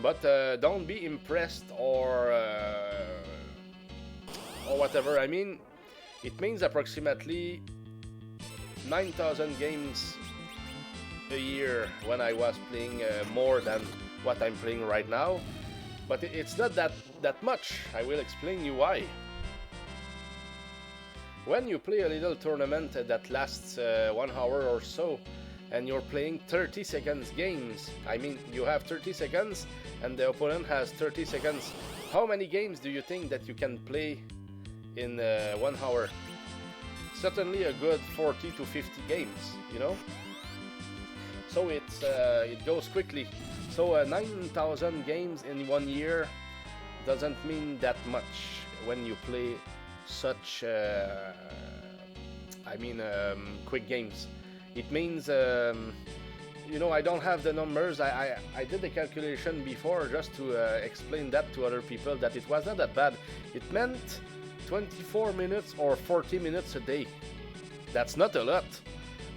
But don't be impressed or whatever. I mean, it means approximately 9,000 games a year when I was playing more than what I'm playing right now. But it's not that much. I will explain you why. When you play a little tournament that lasts 1 hour or so, and you're playing 30 seconds games, I mean, you have 30 seconds and the opponent has 30 seconds. How many games do you think that you can play in 1 hour? Certainly a good 40 to 50 games, you know? So it goes quickly. So 9,000 games in 1 year doesn't mean that much when you play such, quick games. It means, you know, I don't have the numbers. I did the calculation before just to explain that to other people that it was not that bad. It meant 24 minutes or 40 minutes a day. That's not a lot.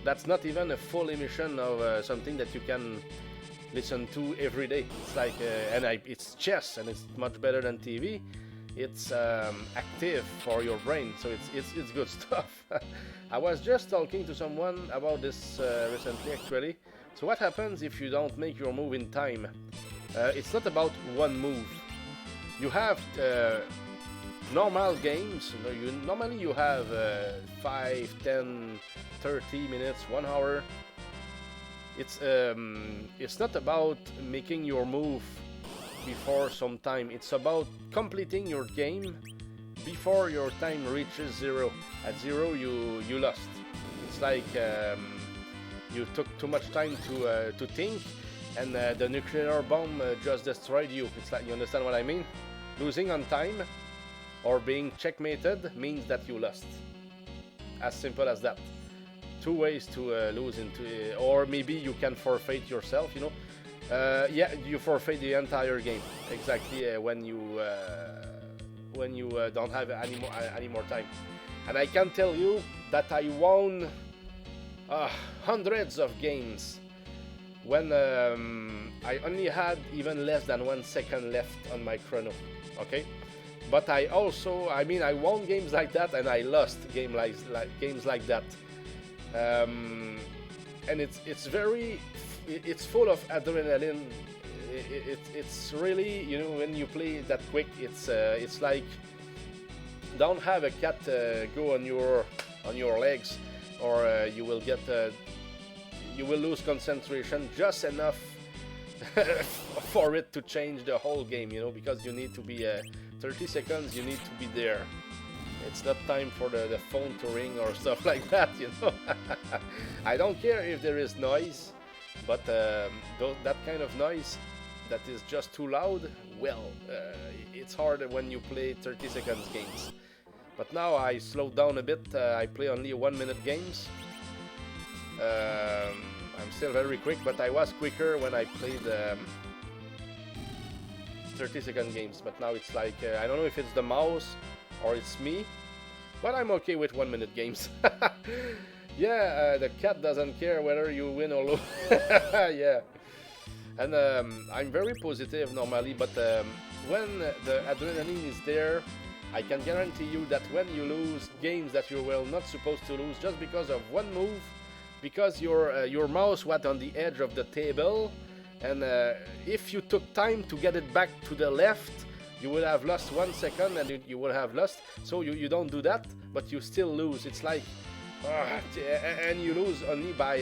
That's not even a full emission of something that you can listen to every day. It's like, it's chess, and it's much better than TV. It's active for your brain, so it's good stuff. I was just talking to someone about this recently, actually. So what happens if you don't make your move in time? It's not about one move. You have normal games. You know, normally you have 5, 10, 30 minutes, 1 hour. It's not about making your move before some time. It's about completing your game before your time reaches 0. At 0 you lost. It's like you took too much time to think, and the nuclear bomb just destroyed you. It's like, you understand what I mean? Losing on time or being checkmated means that you lost. As simple as that. 2 ways to lose into, or maybe you can forfeit yourself, you know. Yeah, you forfeit the entire game exactly when you don't have any more time. And I can tell you that I won hundreds of games when I only had even less than 1 second left on my chrono. Okay, but I also, I mean, I won games like that and I lost games like that. And it's full of adrenaline. It's really, you know, when you play that quick, it's like, don't have a cat go on your legs, or you will lose concentration just enough for it to change the whole game, you know, because you need to be 30 seconds, you need to be there. It's not time for the phone to ring or stuff like that, you know. I don't care if there is noise, but that kind of noise that is just too loud, well, it's hard when you play 30 seconds games. But now I slowed down a bit, I play only 1 minute games. I'm still very quick, but I was quicker when I played 30-second games. But now it's like, I don't know if it's the mouse or it's me, but I'm okay with 1 minute games. Yeah, the cat doesn't care whether you win or lose. Yeah. And I'm very positive normally, but when the adrenaline is there, I can guarantee you that when you lose games that you were not supposed to lose just because of one move, because your mouse was on the edge of the table, and if you took time to get it back to the left, you would have lost 1 second and you would have lost. So you don't do that, but you still lose. It's like, and you lose only by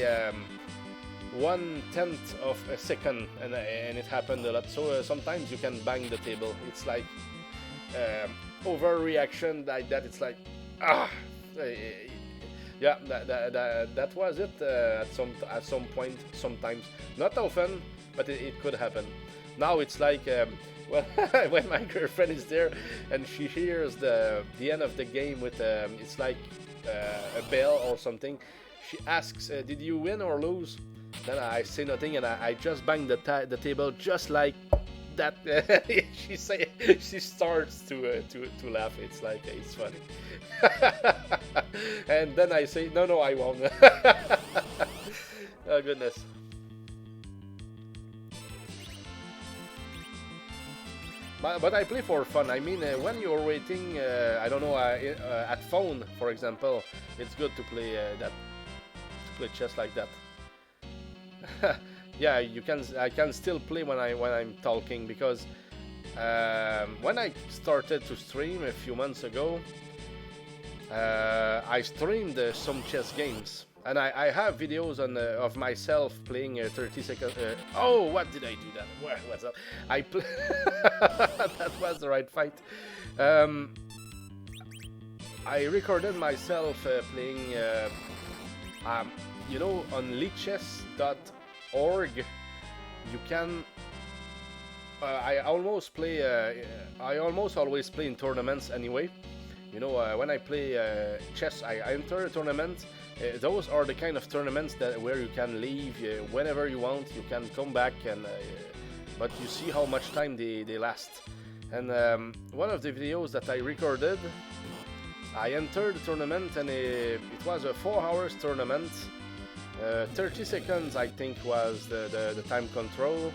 1/10 of a second, and it happened a lot. So sometimes you can bang the table. It's like overreaction like that. It's like, yeah, that was it at some point, sometimes. Not often, but it could happen. Now it's like, well, when my girlfriend is there and she hears the end of the game with, it's like a bell or something, she asks, did you win or lose? Then I say nothing and I just bang the table just like that. She starts to laugh. It's like, it's funny. And then I say, no, I won't. Oh goodness. But I play for fun. I mean, when you're waiting, I don't know, at phone, for example, it's good to play chess like that. Yeah, I can still play when I'm talking, because when I started to stream a few months ago, I streamed some chess games, and I have videos of myself playing 30 seconds. Oh, what did I do that? What's up? That was the right fight. I recorded myself playing, you know, on lichess.org. You can. I almost always play in tournaments anyway. You know, when I play chess, I enter a tournament. Those are the kind of tournaments where you can leave whenever you want. You can come back, and but you see how much time they last. And one of the videos that I recorded, I entered the tournament, and it was a 4 hours tournament. 30 seconds, I think, was the time control.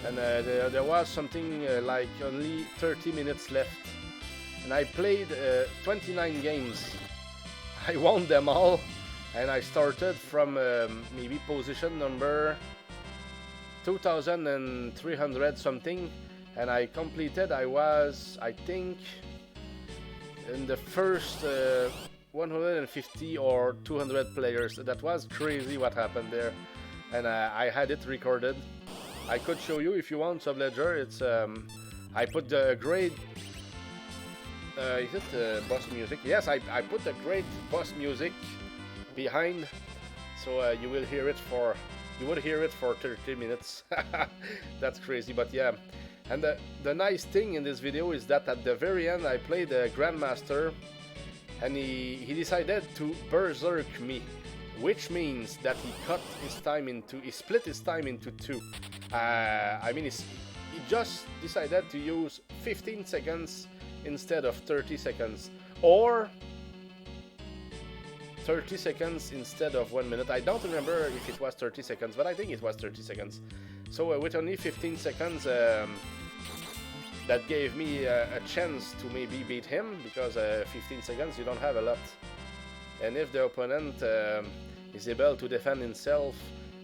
And there was something like only 30 minutes left. And I played 29 games. I won them all, and I started from maybe position number 2,300 something, and I completed, I was, I think, in the first 150 or 200 players. That was crazy what happened there, and I had it recorded. I could show you if you want, Subledger. It's I put the great is it boss music? Yes, I put the great boss music behind, so you would hear it for 30 minutes. That's crazy, but yeah. And the nice thing in this video is that at the very end I played the Grandmaster, and he decided to berserk me, which means that he split his time into two. I mean, he just decided to use 15 seconds instead of 30 seconds, or 30 seconds instead of 1 minute. I don't remember if it was 30 seconds, but I think it was 30 seconds. So with only 15 seconds, that gave me a chance to maybe beat him, because 15 seconds you don't have a lot. And if the opponent is able to defend himself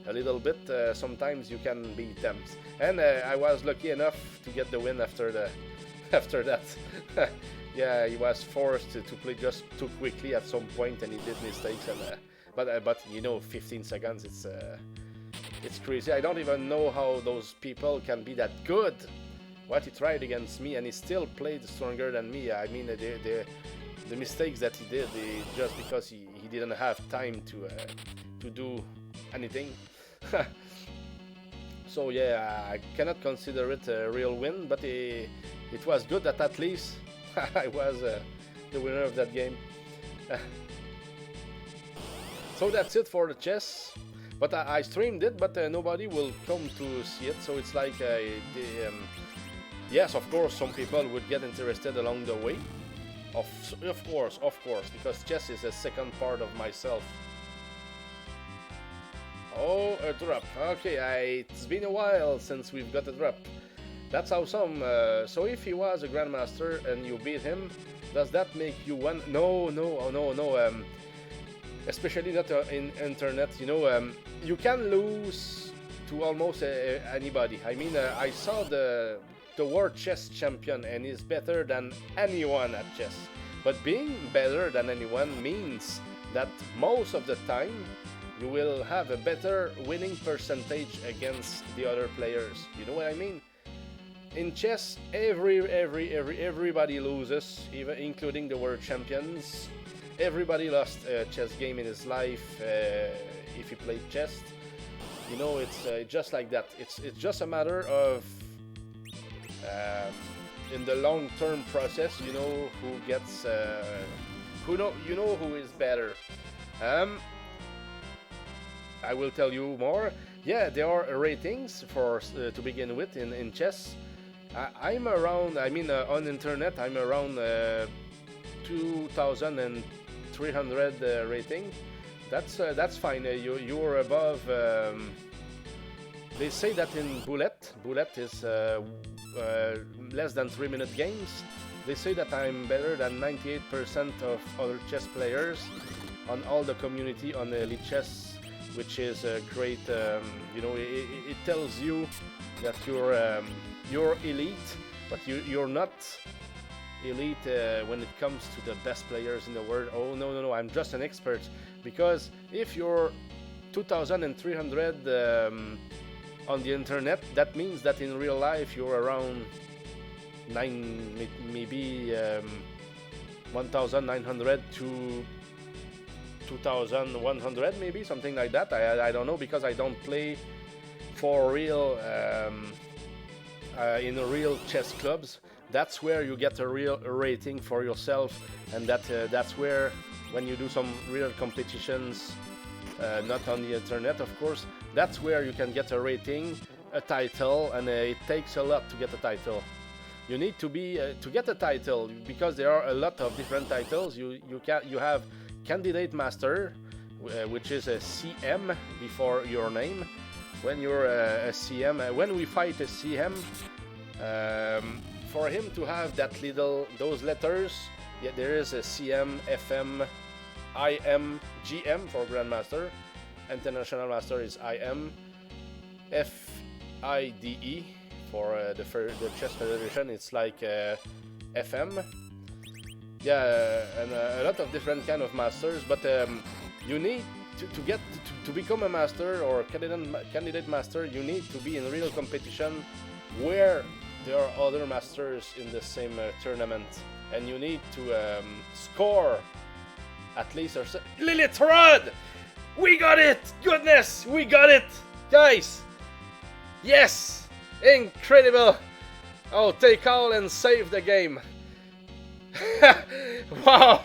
a little bit, sometimes you can beat them. And I was lucky enough to get the win after that. Yeah, he was forced to play just too quickly at some point, and he did mistakes. And but you know, 15 seconds, It's crazy. I don't even know how those people can be that good. What he tried against me, and he still played stronger than me. I mean, the mistakes that he did, just because he didn't have time to do anything. So yeah, I cannot consider it a real win, but it was good that at least I was the winner of that game. So that's it for the chess. But I streamed it, but nobody will come to see it. So it's like, yes, of course, some people would get interested along the way. Of course, because chess is a second part of myself. Oh, a drop. Okay, it's been a while since we've got a drop. That's awesome. So if he was a grandmaster and you beat him, does that make you one? No. Especially not in internet. You know, you can lose to almost anybody. I mean, I saw the world chess champion, and he's better than anyone at chess. But being better than anyone means that most of the time you will have a better winning percentage against the other players. You know what I mean? In chess, everybody loses, even including the world champions. Everybody lost a chess game in his life if he played chess. You know, it's just like that. It's just a matter of in the long-term process, you know who gets who is better. I will tell you more. Yeah, there are ratings for to begin with in chess. I'm around. I mean, on internet, I'm around 2,300 rating. That's fine. You're above. They say that in Bullet is less than 3-minute games. They say that I'm better than 98% of other chess players on all the community on Elite Chess, which is a great. You know, it tells you that you're elite, but you're not elite when it comes to the best players in the world. Oh no, I'm just an expert. Because if you're 2,300 on the internet, that means that in real life you're around 1,900 to 2,100, maybe something like that. I don't know, because I don't play for real in real chess clubs. That's where you get a real rating for yourself, and that's where, when you do some real competitions, not on the internet, of course, that's where you can get a rating, a title, and it takes a lot to get a title. You need to be to get a title, because there are a lot of different titles. You have candidate master, which is a CM before your name. When you're a CM, when we fight a CM, for him to have those letters, yeah, there is a CM, FM, IM, GM for Grandmaster. International Master is IM. FIDE for the Chess Federation, it's like FM. Yeah, and a lot of different kind of masters, but you need to become a master or candidate master. You need to be in real competition where there are other masters in the same tournament, and you need to score at least. Lilith Rod! We got it! Goodness, we got it, guys! Yes, incredible! Oh, take all and save the game. Wow,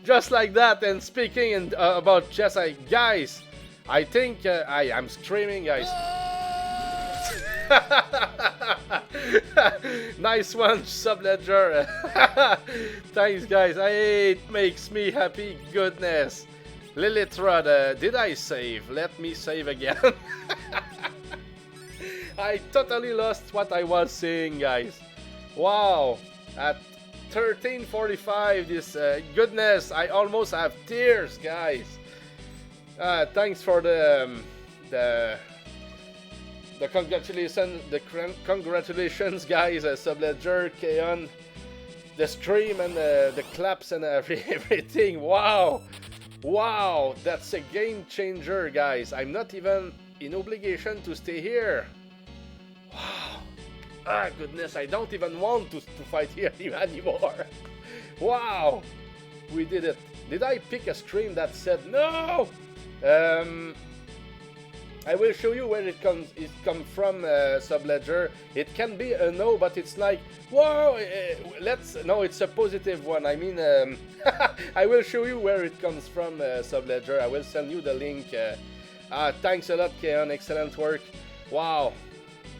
just like that. And speaking about chess, guys, I think I'm screaming, guys. Nice one, Subledger. Thanks, guys. It makes me happy. Goodness. Lilithrod, did I save? Let me save again. I totally lost what I was saying, guys. Wow. At 13:45, this goodness, I almost have tears, guys. Thanks for the congratulations, guys. Subledger, Keon, the stream and the claps and everything. Wow, that's a game changer, guys. I'm not even in obligation to stay here. Wow. Ah, goodness, I don't even want to fight here anymore. Wow. We did it. Did I pick a stream that said no? I will show you where it come from, Subledger. It can be a no, but it's like, whoa, no, it's a positive one. I mean, I will show you where it comes from, Subledger. I will send you the link. Thanks a lot, Keon. Excellent work. Wow.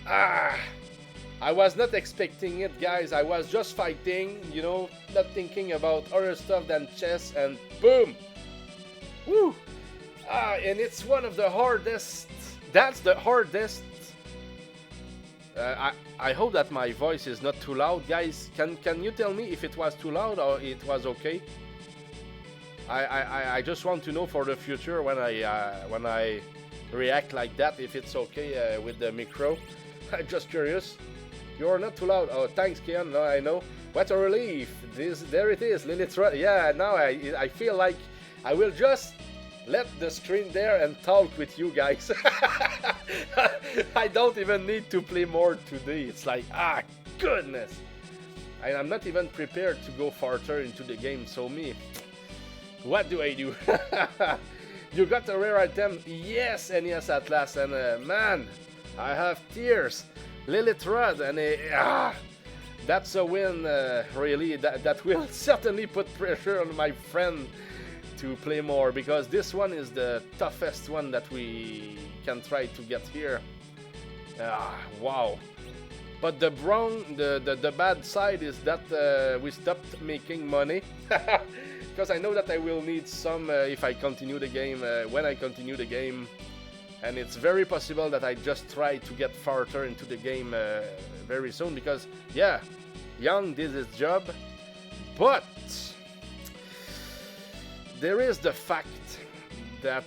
I was not expecting it, guys. I was just fighting, you know, not thinking about other stuff than chess, and boom. Woo. And it's one of the hardest. That's the hardest. I hope that my voice is not too loud, guys. Can you tell me if it was too loud or it was okay? I just want to know for the future when I react like that if it's okay with the micro. I'm just curious. You're not too loud. Oh, thanks, Kian. No, I know. What a relief. There it is, Lilith. Yeah, now I feel like I will just let the screen there and talk with you guys. I don't even need to play more today. It's like, goodness. I'm not even prepared to go farther into the game, so me. What do I do? You got a rare item? Yes, NES at last. And man, I have tears. Lilith Rod, and that's a win, really. That will certainly put pressure on my friend to play more, because this one is the toughest one that we can try to get here. Wow. But the bad side is that we stopped making money. Because I know that I will need some if I continue the game, when I continue the game. And it's very possible that I just try to get farther into the game very soon. Because, yeah, Young did his job. But there is the fact that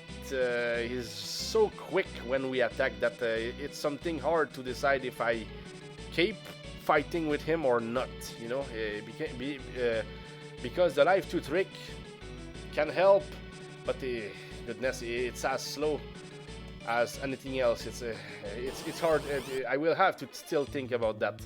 he's so quick when we attack that it's something hard to decide if I keep fighting with him or not, you know, because the life 2 trick can help, but goodness, it's as slow as anything else. It's hard. I will have to still think about that.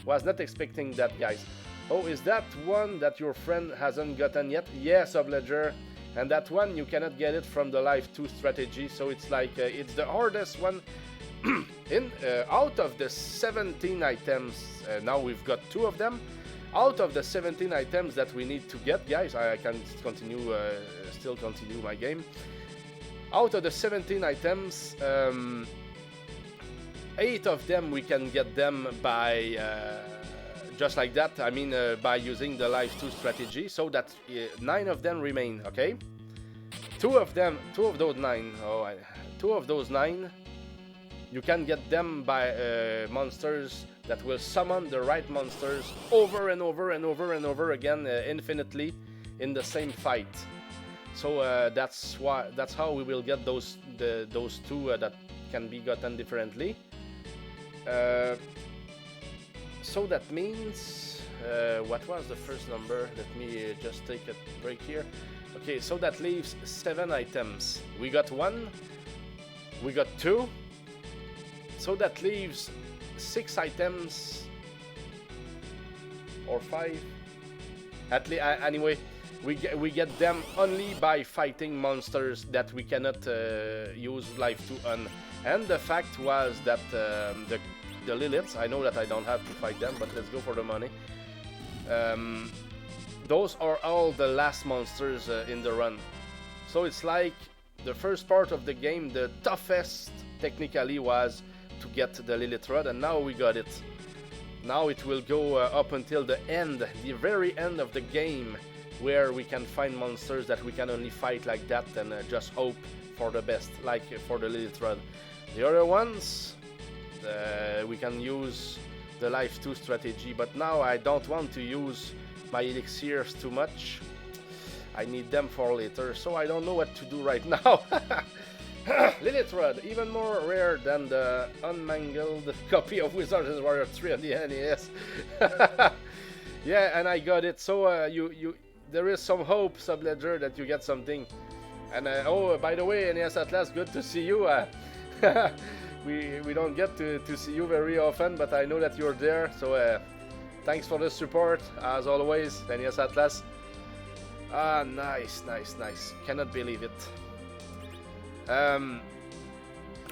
Was not expecting that, guys. Oh, is that one that your friend hasn't gotten yet? Yes, Subledger. And that one, you cannot get it from the Life 2 strategy, so it's like, it's the hardest one. Out of the 17 items, now we've got 2 of them. Out of the 17 items that we need to get, guys, I can continue, still continue my game. Out of the 17 items, 8 of them we can get them by just like that. I mean, by using the Life 2 strategy, so that 9 of them remain. Okay, 2 of those 9, you can get them by monsters that will summon the right monsters over and over and over and over again, infinitely in the same fight. So that's how we will get those 2 that can be gotten differently. So that means, what was the first number? Let me just take a break here. Okay, so that leaves 7 items. We got 1, we got 2, so that leaves 6 items, or 5. Anyway, we get them only by fighting monsters that we cannot use Life 2 on. And the fact was that the Liliths, I know that I don't have to fight them, but let's go for the money. Those are all the last monsters in the run. So it's like the first part of the game, the toughest technically was to get the Lilith Rod, and now we got it. Now it will go up until the end, the very end of the game, where we can find monsters that we can only fight like that and just hope for the best, like for the Lilith Rod. The other ones, we can use the Life 2 strategy, but now I don't want to use my elixirs too much. I need them for later, so I don't know what to do right now. Lilith Rod, even more rare than the unmangled copy of Wizards and Warrior 3 on the NES. Yeah, and I got it, so there is some hope, Subledger, that you get something. And oh, by the way, NES Atlas, good to see you. we don't get to see you very often, but I know that you're there, so thanks for the support, as always, NES Atlas. Ah, nice. Cannot believe it.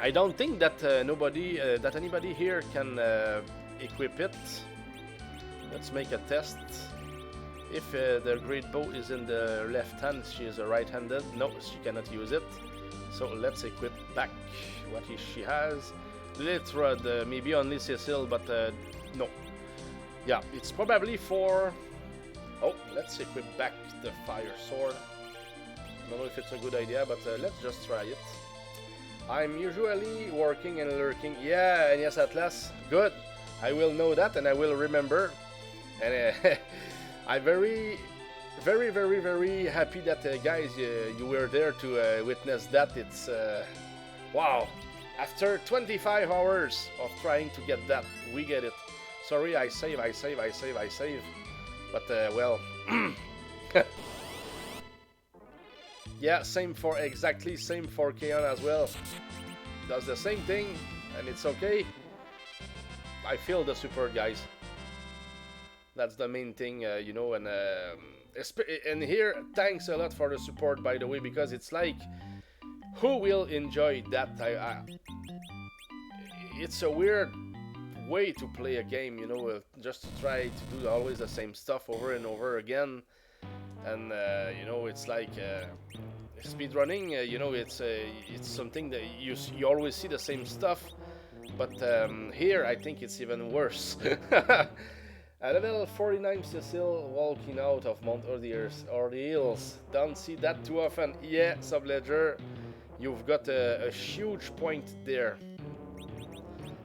I don't think that that anybody here can equip it. Let's make a test. If the great bow is in the left hand, she is a right-handed. No, she cannot use it. So let's equip back what she has. Lilith Rod, maybe only Cecil, but no. Yeah, it's probably for... Oh, let's equip back the fire sword. I don't know if it's a good idea, but let's just try it. I'm usually working and lurking. Yeah, NES Atlas, good. I will know that and I will remember. And I'm very happy that guys, you were there to witness that. It's wow. After 25 hours of trying to get that, we get it. Sorry, I save. But well, yeah, same for Keon as well. Does the same thing, and it's okay. I feel the support, guys. That's the main thing, you know. And here, thanks a lot for the support, by the way, because it's like, who will enjoy that? It's a weird way to play a game, you know, just to try to do always the same stuff over and over again. And you know, it's like speedrunning. You know, it's something that you always see the same stuff. But here, I think it's even worse. At level 49, Cecil walking out of Mount Ordeals. Don't see that too often. Yeah, Subledger, you've got a huge point there.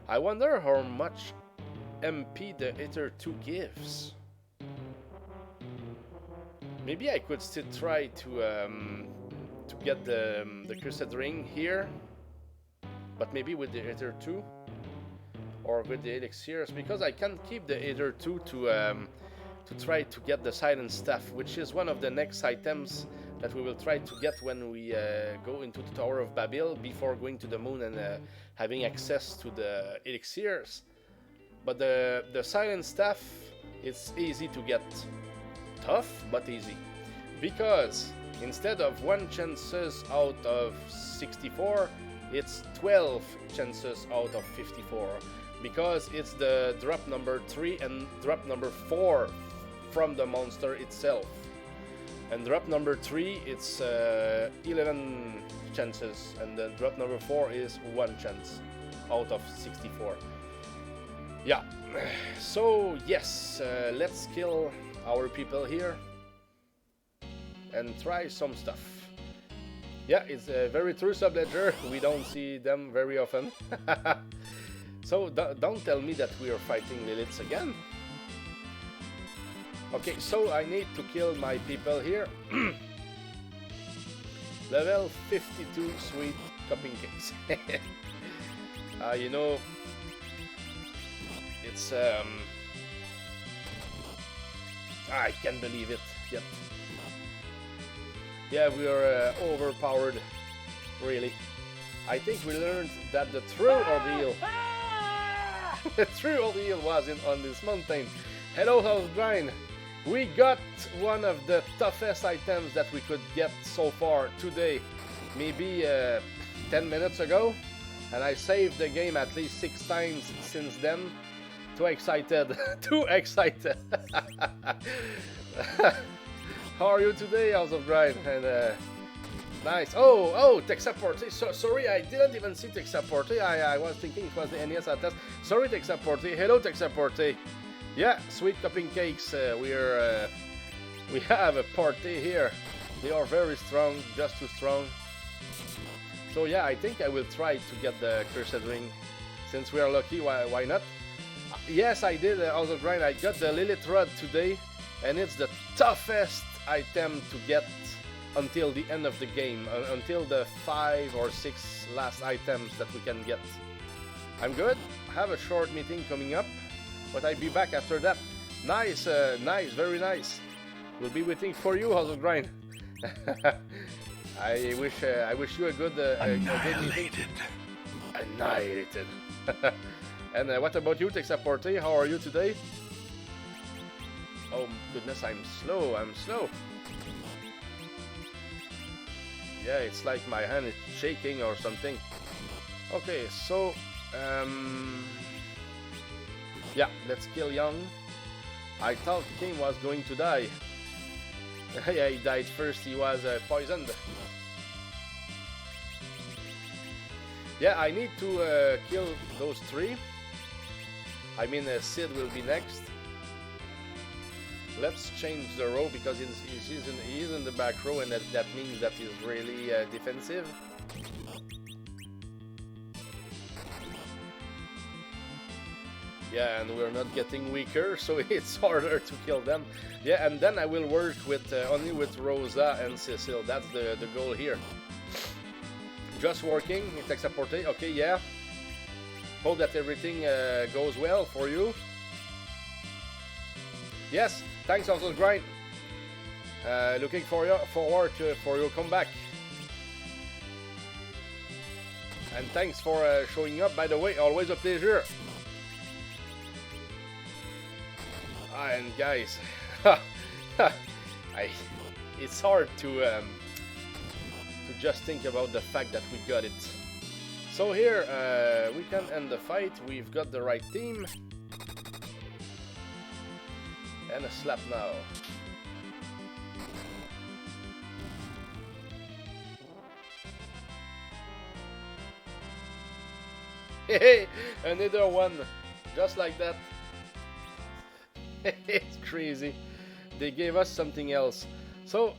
I wonder how much MP the Ether 2 gives. Maybe I could still try to get the Cursed Ring here, but maybe with the Ether 2 or with the Elixirs, because I can't keep the Ether 2 to try to get the Silent Staff, which is one of the next items that we will try to get when we go into the Tower of Babel before going to the moon and having access to the Elixirs. But the Silent Staff, it's easy to get. Tough, but easy. Because instead of 1 chances out of 64, it's 12 chances out of 54. Because it's the drop number 3 and drop number 4 from the monster itself. And drop number 3, it's 11 chances, and the drop number 4 is 1 chance out of 64. Yeah, so yes, let's kill our people here and try some stuff. Yeah, it's very true, Subledger. We don't see them very often. So don't tell me that we are fighting Liliths again. Okay, so I need to kill my people here. Level 52 sweet cupping cakes. You know, it's I can't believe it yet. Yeah, we are overpowered, really. I think we learned that the true ordeal, the true ordeal was on this mountain. Hello, House Grind. We got one of the toughest items that we could get so far today, maybe 10 minutes ago, and I saved the game at least 6 times since then. Too excited, too excited. How are you today, House of Grind? And nice. Oh, Texaporte. Sorry, I didn't even see Texaporte. I was thinking it was the NES Atlas. Sorry, Texaporte. Hello, Texaporte. Yeah, sweet cupping cakes. We have a party here. They are very strong, just too strong. So yeah, I think I will try to get the Cursed Ring. Since we are lucky, why not? Yes, I did, House of Grind. I got the Lilith Rod today, and it's the toughest item to get until the end of the game, until the 5 or 6 last items that we can get. I'm good. I have a short meeting coming up, but I'll be back after that. Nice, nice, very nice. We'll be waiting for you, House of Grind. I wish you a good meeting. Annihilated. And what about you, Texaporte? How are you today? Oh goodness, I'm slow. Yeah, it's like my hand is shaking or something. Okay, so yeah, let's kill Young. I thought King was going to die. Yeah, he died first. He was poisoned. Yeah, I need to kill those three. I mean, Sid will be next. Let's change the row because he's in the back row, and that means that he's really defensive. Yeah, and we're not getting weaker, so it's harder to kill them. Yeah, and then I will work with only with Rosa and Cecile. That's the goal here. Just working. It takes a portrait. Okay, yeah. Hope that everything goes well for you. Yes, thanks, Uncle Grind. Looking forward for your comeback. And thanks for showing up. By the way, always a pleasure. And guys, it's hard to just think about the fact that we got it. So here we can end the fight. We've got the right team. And a slap now. Hey, another one, just like that. It's crazy. They gave us something else. So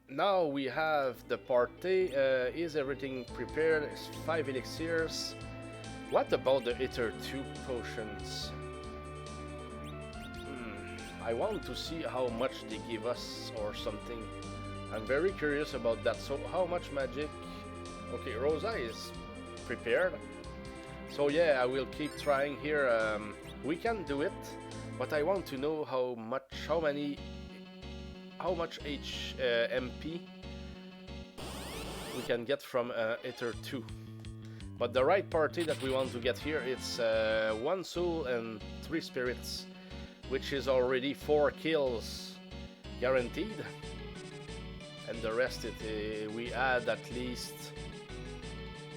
now we have the party. Is everything prepared? It's 5 elixirs. What about the Ether 2 potions? I want to see how much they give us or something. I'm very curious about that. So how much magic? Okay, Rosa is prepared. So yeah, I will keep trying here. We can do it, but I want to know how much MP we can get from Ether 2. But the right party that we want to get here, it's 1 soul and 3 spirits, which is already 4 kills guaranteed. And the rest we add at least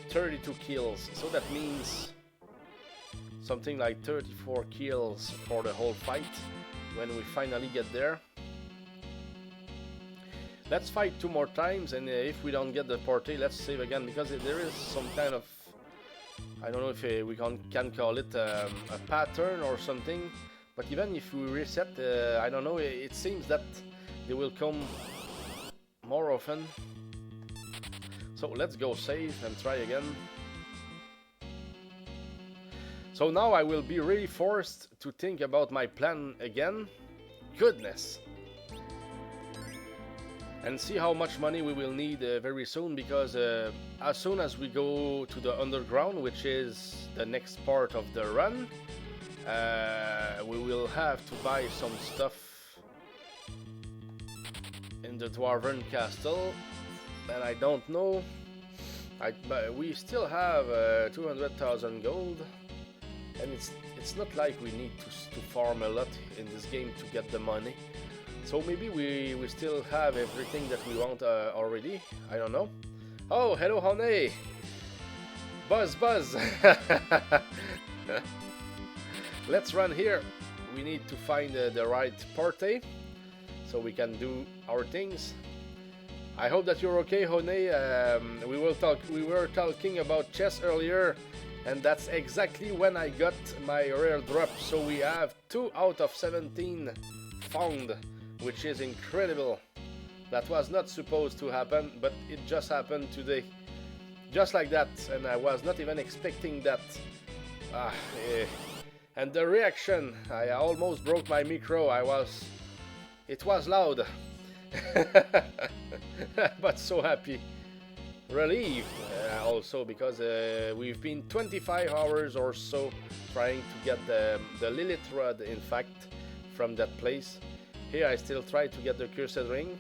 32 kills, so that means something like 34 kills for the whole fight when we finally get there. Let's fight 2 more times, and if we don't get the party, let's save again, because there is some kind of, I don't know if we can call it a pattern or something, but even if we reset, I don't know, it seems that they will come more often. So let's go save and try again. So now I will be really forced to think about my plan again. Goodness. And see how much money we will need very soon, because as soon as we go to the underground, which is the next part of the run, we will have to buy some stuff in the Dwarven Castle. And I don't know. But we still have 200,000 gold, and it's not like we need to farm a lot in this game to get the money. So maybe we still have everything that we want already. I don't know. Oh, hello, honey. Buzz. Let's run here. We need to find the right party so we can do our things. I hope that you're okay, Honey. We were talking about chess earlier, and that's exactly when I got my rare drop. So we have 2 out of 17 found, which is incredible. That was not supposed to happen, but it just happened today. Just like that, and I was not even expecting that. And the reaction, I almost broke my micro. It was loud. But so happy, relieved also, because we've been 25 hours or so trying to get the Lilith Rod, in fact, from that place. Here I still try to get the Cursed Ring.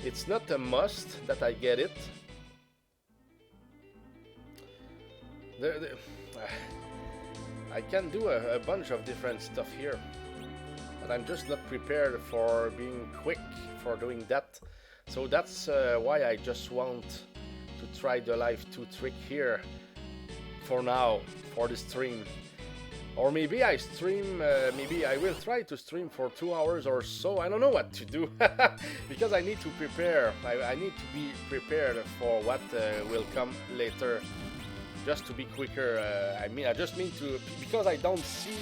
It's not a must that I get it. The, I can do a bunch of different stuff here, but I'm just not prepared for being quick for doing that. So that's why I just want to try the Live 2 trick here for now, for the stream. Or maybe I stream, maybe I will try to stream for 2 hours or so. I don't know what to do because I need to prepare. I need to be prepared for what will come later, just to be quicker. I just mean to, because I don't see.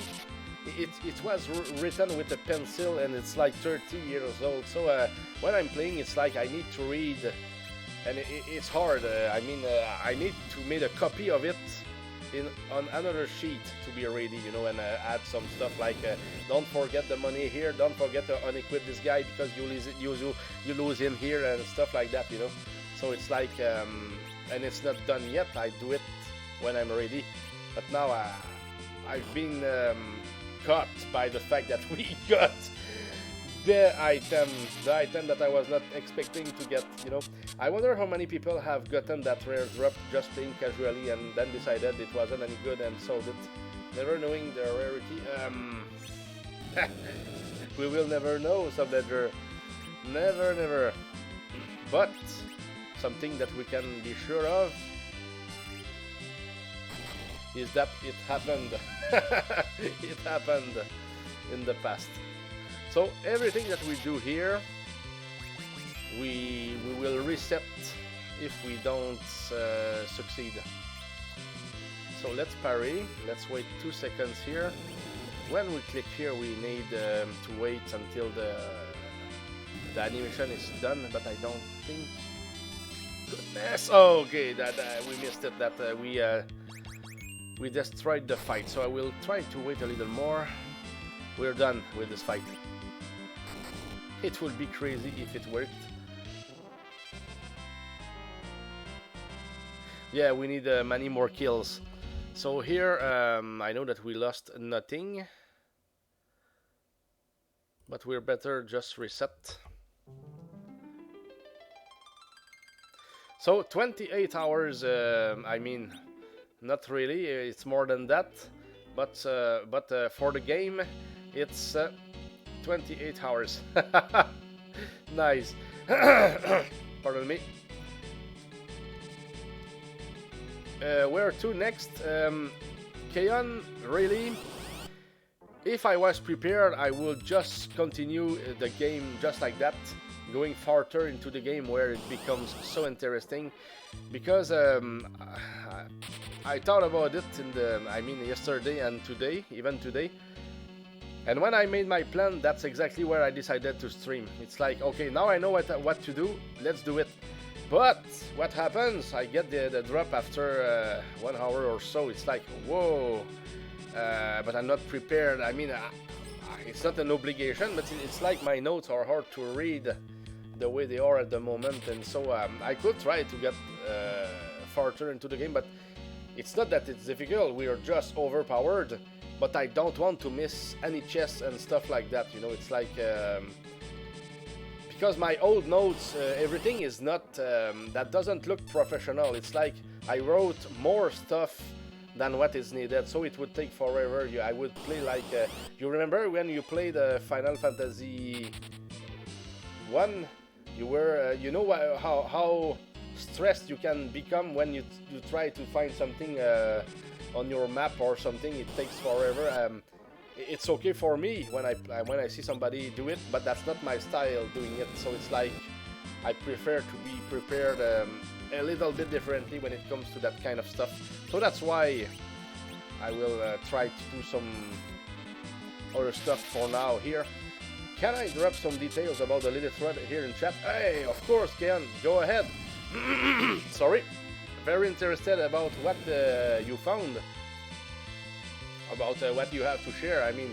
It was written with a pencil and it's like 30 years old. So when I'm playing, it's like I need to read, and it's hard. I need to make a copy of it on another sheet to be ready, you know, and add some stuff like don't forget the money here, don't forget to unequip this guy because you lose him here and stuff like that, you know. So it's like and it's not done yet. I do it when I'm ready, but now I've been caught by the fact that we got the item that I was not expecting to get, you know. I wonder how many people have gotten that rare drop just playing casually and then decided it wasn't any good and sold it, never knowing the rarity. We will never know, Subledger. Never. But something that we can be sure of is that it happened. It happened in the past. So everything that we do here, we will reset if we don't succeed. So let's parry. Let's wait 2 seconds here. When we click here, we need to wait until the animation is done. But I don't think. Goodness! Oh, okay, that we missed it. That we destroyed the fight. So I will try to wait a little more. We're done with this fight. It would be crazy if it worked. Yeah, we need many more kills. So here, I know that we lost nothing, but we're better just reset. So 28 hours, I mean, not really, it's more than that, but for the game, it's 28 hours. Nice. Pardon me. Where to next? Kaon, really? If I was prepared, I would just continue the game just like that, going farther into the game where it becomes so interesting. Because I thought about it yesterday and today, even today. And when I made my plan, that's exactly where I decided to stream. It's like, okay, now I know what to do, let's do it. But what happens? I get the drop after 1 hour or so. It's like, whoa, but I'm not prepared. I mean, it's not an obligation, but it's like my notes are hard to read the way they are at the moment. And so I could try to get farther into the game, but it's not that it's difficult. We are just overpowered. But I don't want to miss any chests and stuff like that, you know. It's like because my old notes, everything is not that doesn't look professional. It's like I wrote more stuff than what is needed, so it would take forever. I would play like you remember when you played Final Fantasy 1? You were you know how stressed you can become when you try to find something on your map or something. It takes forever. It's okay for me when I see somebody do it, but that's not my style doing it. So it's like I prefer to be prepared a little bit differently when it comes to that kind of stuff. So that's why I will try to do some other stuff for now here. Can I drop some details about the little thread here in chat? Hey, of course, Ken, go ahead. Sorry. Very interested about what you found, about what you have to share. I mean,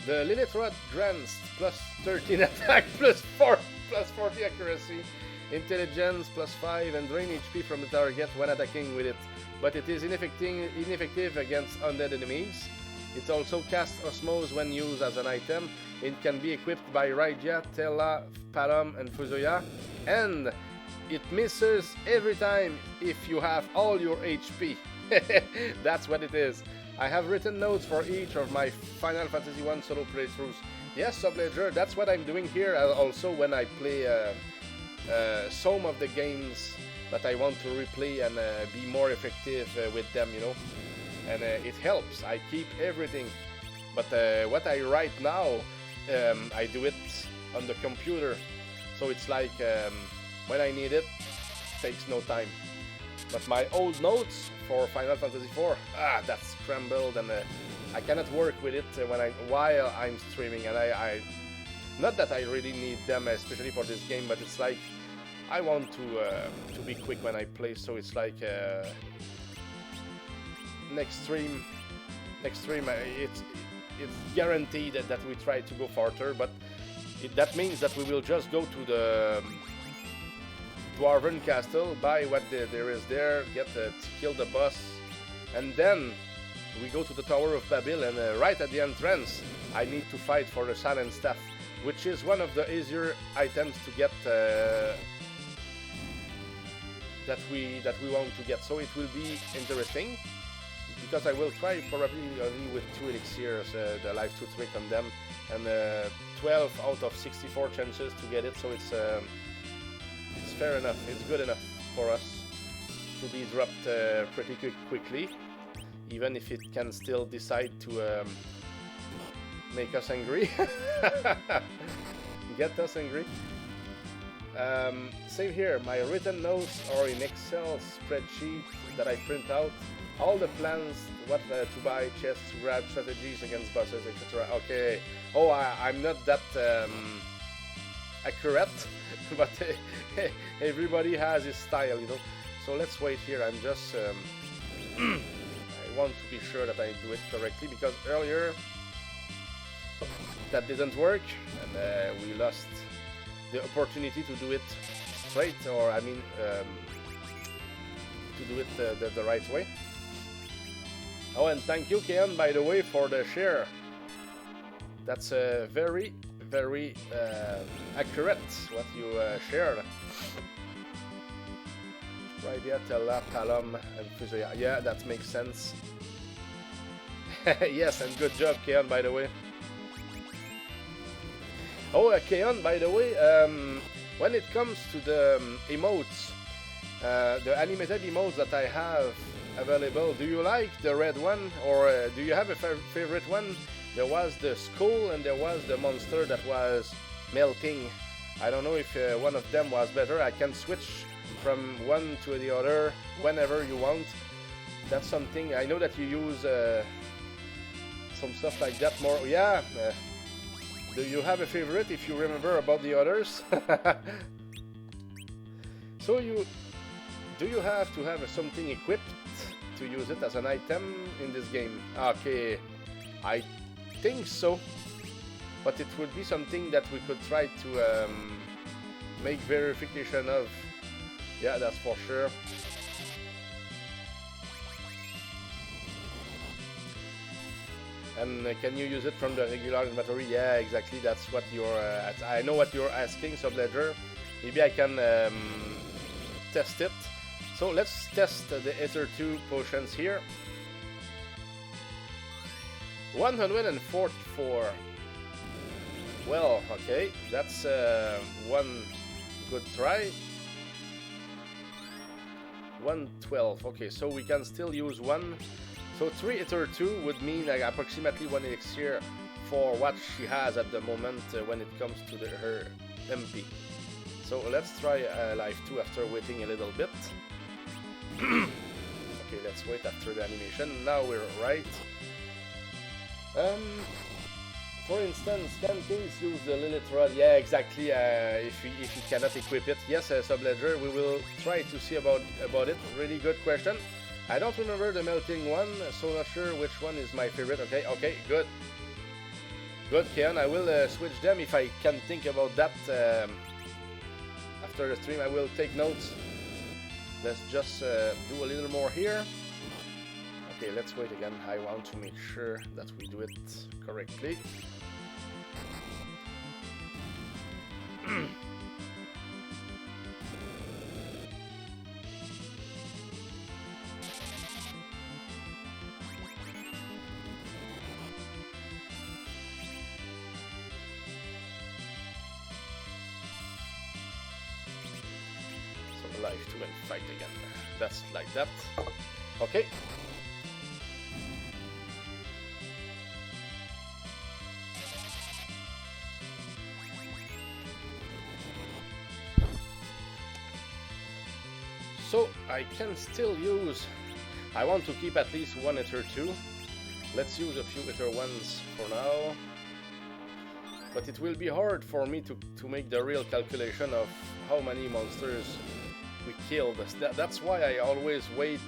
the Lilith Rod grants plus 13 attack, plus 40 accuracy, intelligence plus 5, and drain HP from the target when attacking with it. But it is ineffective against undead enemies. It also casts Osmose when used as an item. It can be equipped by Raija, Tela, Palom, and Fuzoya, and it misses every time if you have all your HP. That's what it is. I have written notes for each of my Final Fantasy 1 solo playthroughs. Yes, Subledger, that's what I'm doing here also when I play some of the games that I want to replay and be more effective with them, you know. And it helps. I keep everything. But what I write now, I do it on the computer. So it's like when I need it, takes no time. But my old notes for Final Fantasy 4, that's scrambled, and I cannot work with it while I'm streaming. And I not that I really need them, especially for this game, but it's like I want to be quick when I play. So it's like next stream, it's guaranteed that we try to go farther, but that means that we will just go to the Dwarven Castle, buy what there is there, kill the boss, and then we go to the Tower of Babel, and right at the entrance I need to fight for the Silent Staff, which is one of the easier items to get that we want to get. So it will be interesting, because I will try probably only with 2 elixirs, the life to trick on them, and 12 out of 64 chances to get it, so it's fair enough, it's good enough for us to be dropped pretty quickly, even if it can still decide to make us angry, get us angry. Same here, my written notes are in Excel spreadsheet that I print out, all the plans, what to buy, chests to grab, strategies against bosses, etc. Okay, oh, I'm not that accurate, but everybody has his style, you know. So let's wait here. I'm just I want to be sure that I do it correctly, because earlier that didn't work, and we lost the opportunity to do it straight, or I mean to do it the right way. Oh, and thank you, Keon, by the way, for the share. That's very, very accurate what you shared. Rydia, Tella, Palom, and Fusoya. Yeah, that makes sense. Yes, and good job, Keon, by the way. Oh, Keon, by the way, when it comes to the emotes, the animated emotes that I have available, do you like the red one, or do you have a favorite one? There was the skull and there was the monster that was melting. I don't know if one of them was better. I can switch from one to the other whenever you want. That's something, I know that you use some stuff like that more. Yeah, do you have a favorite if you remember about the others? So do you have to have something equipped to use it as an item in this game? Okay, I think so, but it would be something that we could try to make verification of. Yeah, that's for sure. And can you use it from the regular inventory? Yeah, exactly, that's what you're I know what you're asking, Subledger. Maybe I can test it. So let's test the Ether 2 potions here. 144. Well, okay, that's one good try. 112. Okay, so we can still use one. So 3 Ether 2 would mean like approximately 1 elixir for what she has at the moment when it comes to her MP. So let's try Life 2 after waiting a little bit. Okay, let's wait after the animation. Now we're right. For instance, can Kings use the Lilith Rod? Yeah, exactly. If you cannot equip it, yes, Subledger, we will try to see about it. Really good question. I don't remember the melting one, so not sure which one is my favorite. Okay, good. Good, Keon. I will switch them if I can think about that after the stream. I will take notes. Let's just do a little more here. Okay, let's wait again. I want to make sure that we do it correctly. life 2 and fight again. That's like that. Okay. So I can still use, I want to keep at least one Ether 2. Let's use a few Ether 1s for now. But it will be hard for me to make the real calculation of how many monsters we killed. That's why I always wait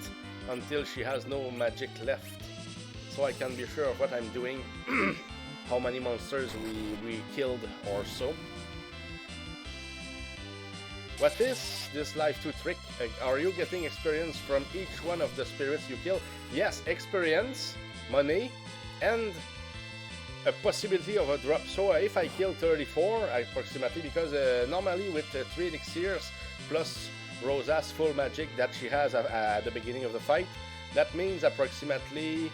until she has no magic left, so I can be sure of what I'm doing, how many monsters we killed or so. What is this life 2 trick? Are you getting experience from each one of the spirits you kill? Yes, experience, money, and a possibility of a drop. So if I kill 34 approximately, because normally with 3 elixirs plus Rosa's full magic that she has at the beginning of the fight, that means approximately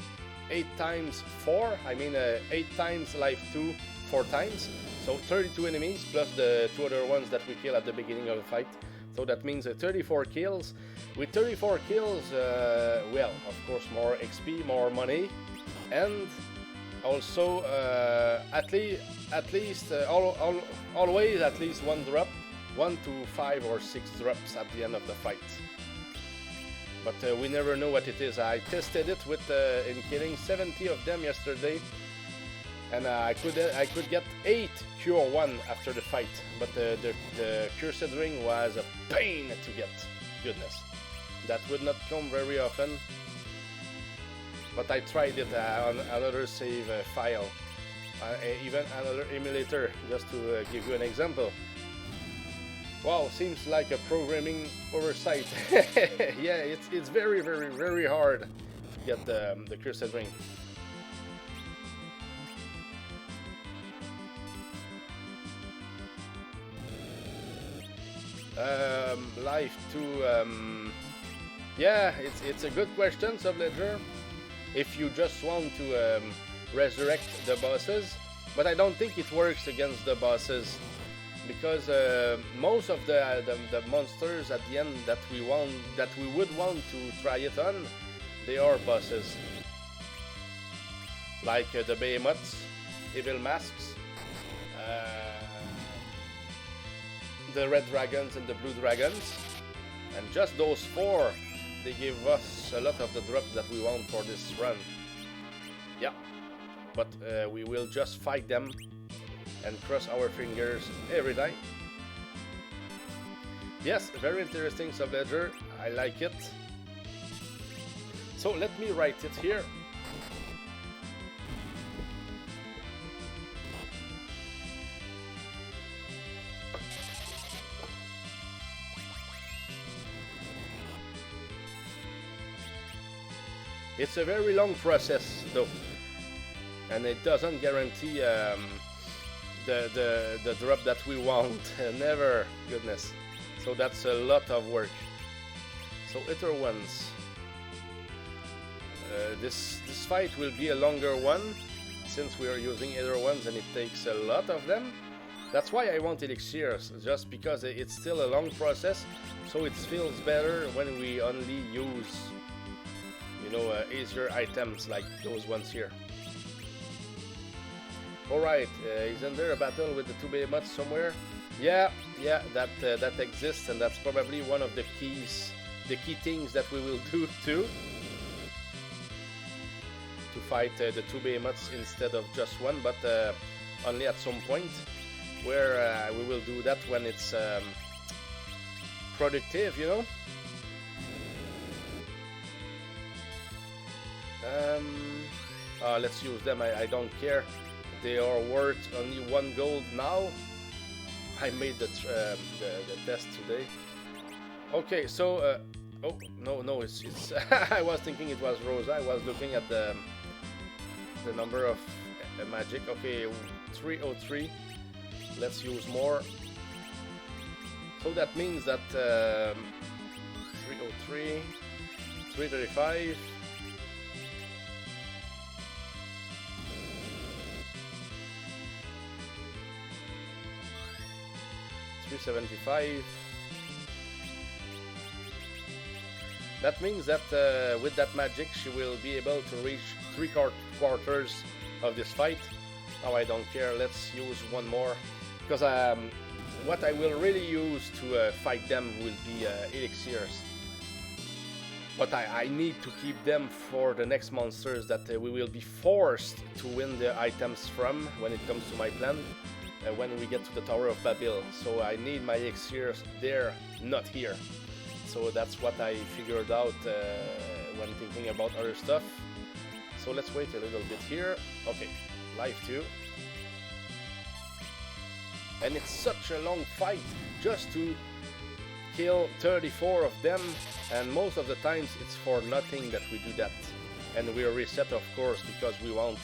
8 times 4, I mean 8 times life 2 4 times, so 32 enemies plus the 2 other ones that we kill at the beginning of the fight. So that means 34 kills. With 34 kills, well, of course more XP, more money, and also always at least one drop, 1 to 5 or 6 drops at the end of the fight. But we never know what it is. I tested it with in killing 70 of them yesterday, and I could get 8 cure 1 after the fight, but the cursed ring was a pain to get. Goodness, that would not come very often. But I tried it on another save file, even another emulator, just to give you an example. Wow, seems like a programming oversight. Yeah, it's very, very, very hard to get the cursed ring. Life 2, yeah, it's a good question, Subledger. If you just want to resurrect the bosses, but I don't think it works against the bosses, because most of the monsters at the end that we would want to try it on, they are bosses, like the behemoths, evil masks, the red dragons and the blue dragons, and just those 4, they give us a lot of the drops that we want for this run. Yeah, but we will just fight them and cross our fingers every time. Yes, very interesting, Subledger. I like it. So let me write it here. It's a very long process though, and it doesn't guarantee the drop that we want. Never, goodness. So that's a lot of work. So Ether 1s. This fight will be a longer one, since we are using Ether 1s and it takes a lot of them. That's why I want elixirs, just because it's still a long process, so it feels better when we only use, you know, easier items like those ones here. Alright, isn't there a battle with the 2 behemoths somewhere? Yeah, that exists, and that's probably one of the key things that we will do too. To fight the 2 behemoths instead of just one, but only at some point, where we will do that when it's productive, you know. Let's use them. I don't care. They are worth only 1 gold now. I made the test today. Okay, so oh no, it's I was thinking it was Rosa. I was looking at the number of magic. Okay, 303. Let's use more. So that means that 303, 335. 375, That means that with that magic she will be able to reach 3/4 of this fight. Oh, I don't care, let's use one more. Because what I will really use to fight them will be elixirs. But I need to keep them for the next monsters that we will be forced to win the items from when it comes to my plan. When we get to the Tower of Babel. So I need my elixirs there, not here. So that's what I figured out when thinking about other stuff. So let's wait a little bit here. Okay, life 2. And it's such a long fight just to kill 34 of them, and most of the times it's for nothing that we do that. And we reset, of course, because we want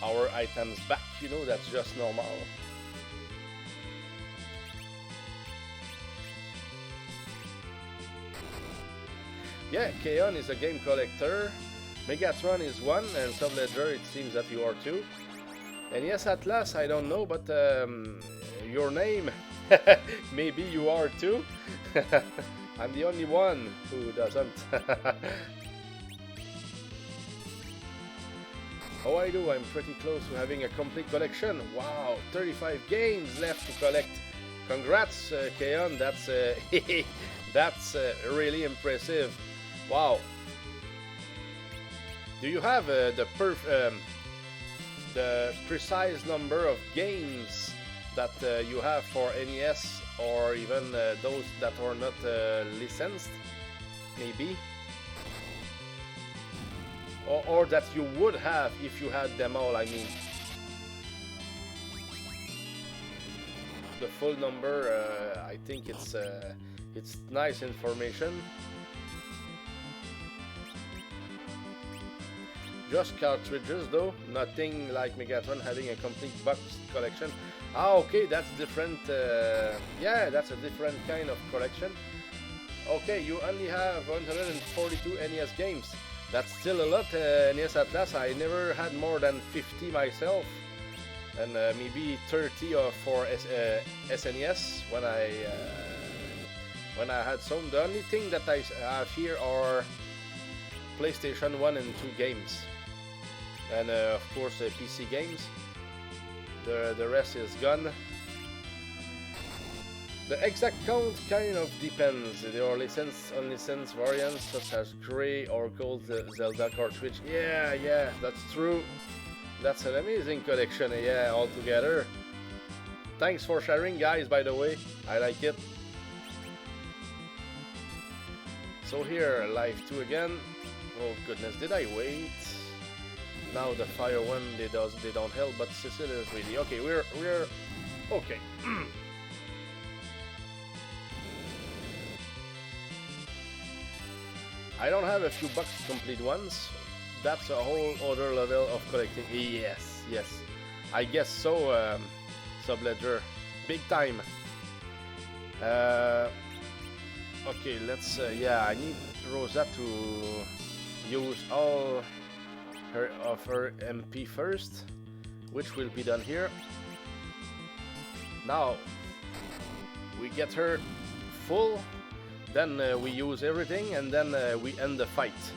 our items back, you know, that's just normal. Yeah, Kaon is a game collector, Megatron is one, and Subledger it seems that you are two. And yes, Atlas, I don't know, but your name, maybe you are too. I'm the only one who doesn't. Oh, I do, I'm pretty close to having a complete collection. Wow, 35 games left to collect. Congrats, Kaon, that's that's really impressive. Wow. Do you have the precise number of games that you have for NES, or even those that are not licensed, maybe? Or that you would have if you had them all, I mean. The full number, I think it's nice information. Just cartridges though, nothing like Megatron having a complete box collection. Ah, okay, that's different. Yeah, that's a different kind of collection. Okay, you only have 142 NES games. That's still a lot, NES Atlas. I never had more than 50 myself, and maybe 30 for SNES when I had some. The only thing that I have here are PlayStation 1 and 2 games. And of course PC games. The rest is gone. The exact count kind of depends. There are unlicensed variants such as Grey or Gold Zelda cartridge. Yeah, that's true. That's an amazing collection, yeah, altogether. Thanks for sharing, guys, by the way. I like it. So here, life 2 again. Oh goodness, did I wait? Now the fire one, they don't help, but Cecil is really okay. We're okay. I don't have a few bucks to complete ones. That's a whole other level of collecting. Yes. I guess so. Subledger, big time. Okay, let's. Yeah, I need Rosa to use all her MP first, which will be done here. Now we get her full, then we use everything, and then we end the fight.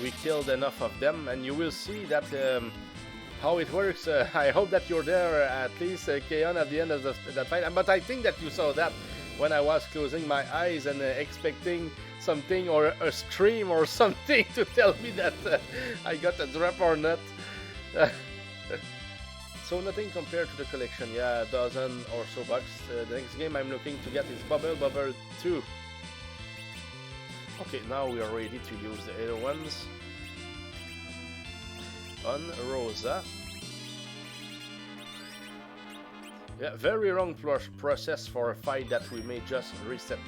We killed enough of them, and you will see that how it works. I hope that you're there at least, Kaon, at the end of that fight. But I think that you saw that when I was closing my eyes and expecting something or a scream or something to tell me that I got a drop or not. So nothing compared to the collection. Yeah, a dozen or so bucks. The next game I'm looking to get is Bubble 2. Okay, now we are ready to use the other ones on Rosa. Yeah, very long process for a fight that we may just reset.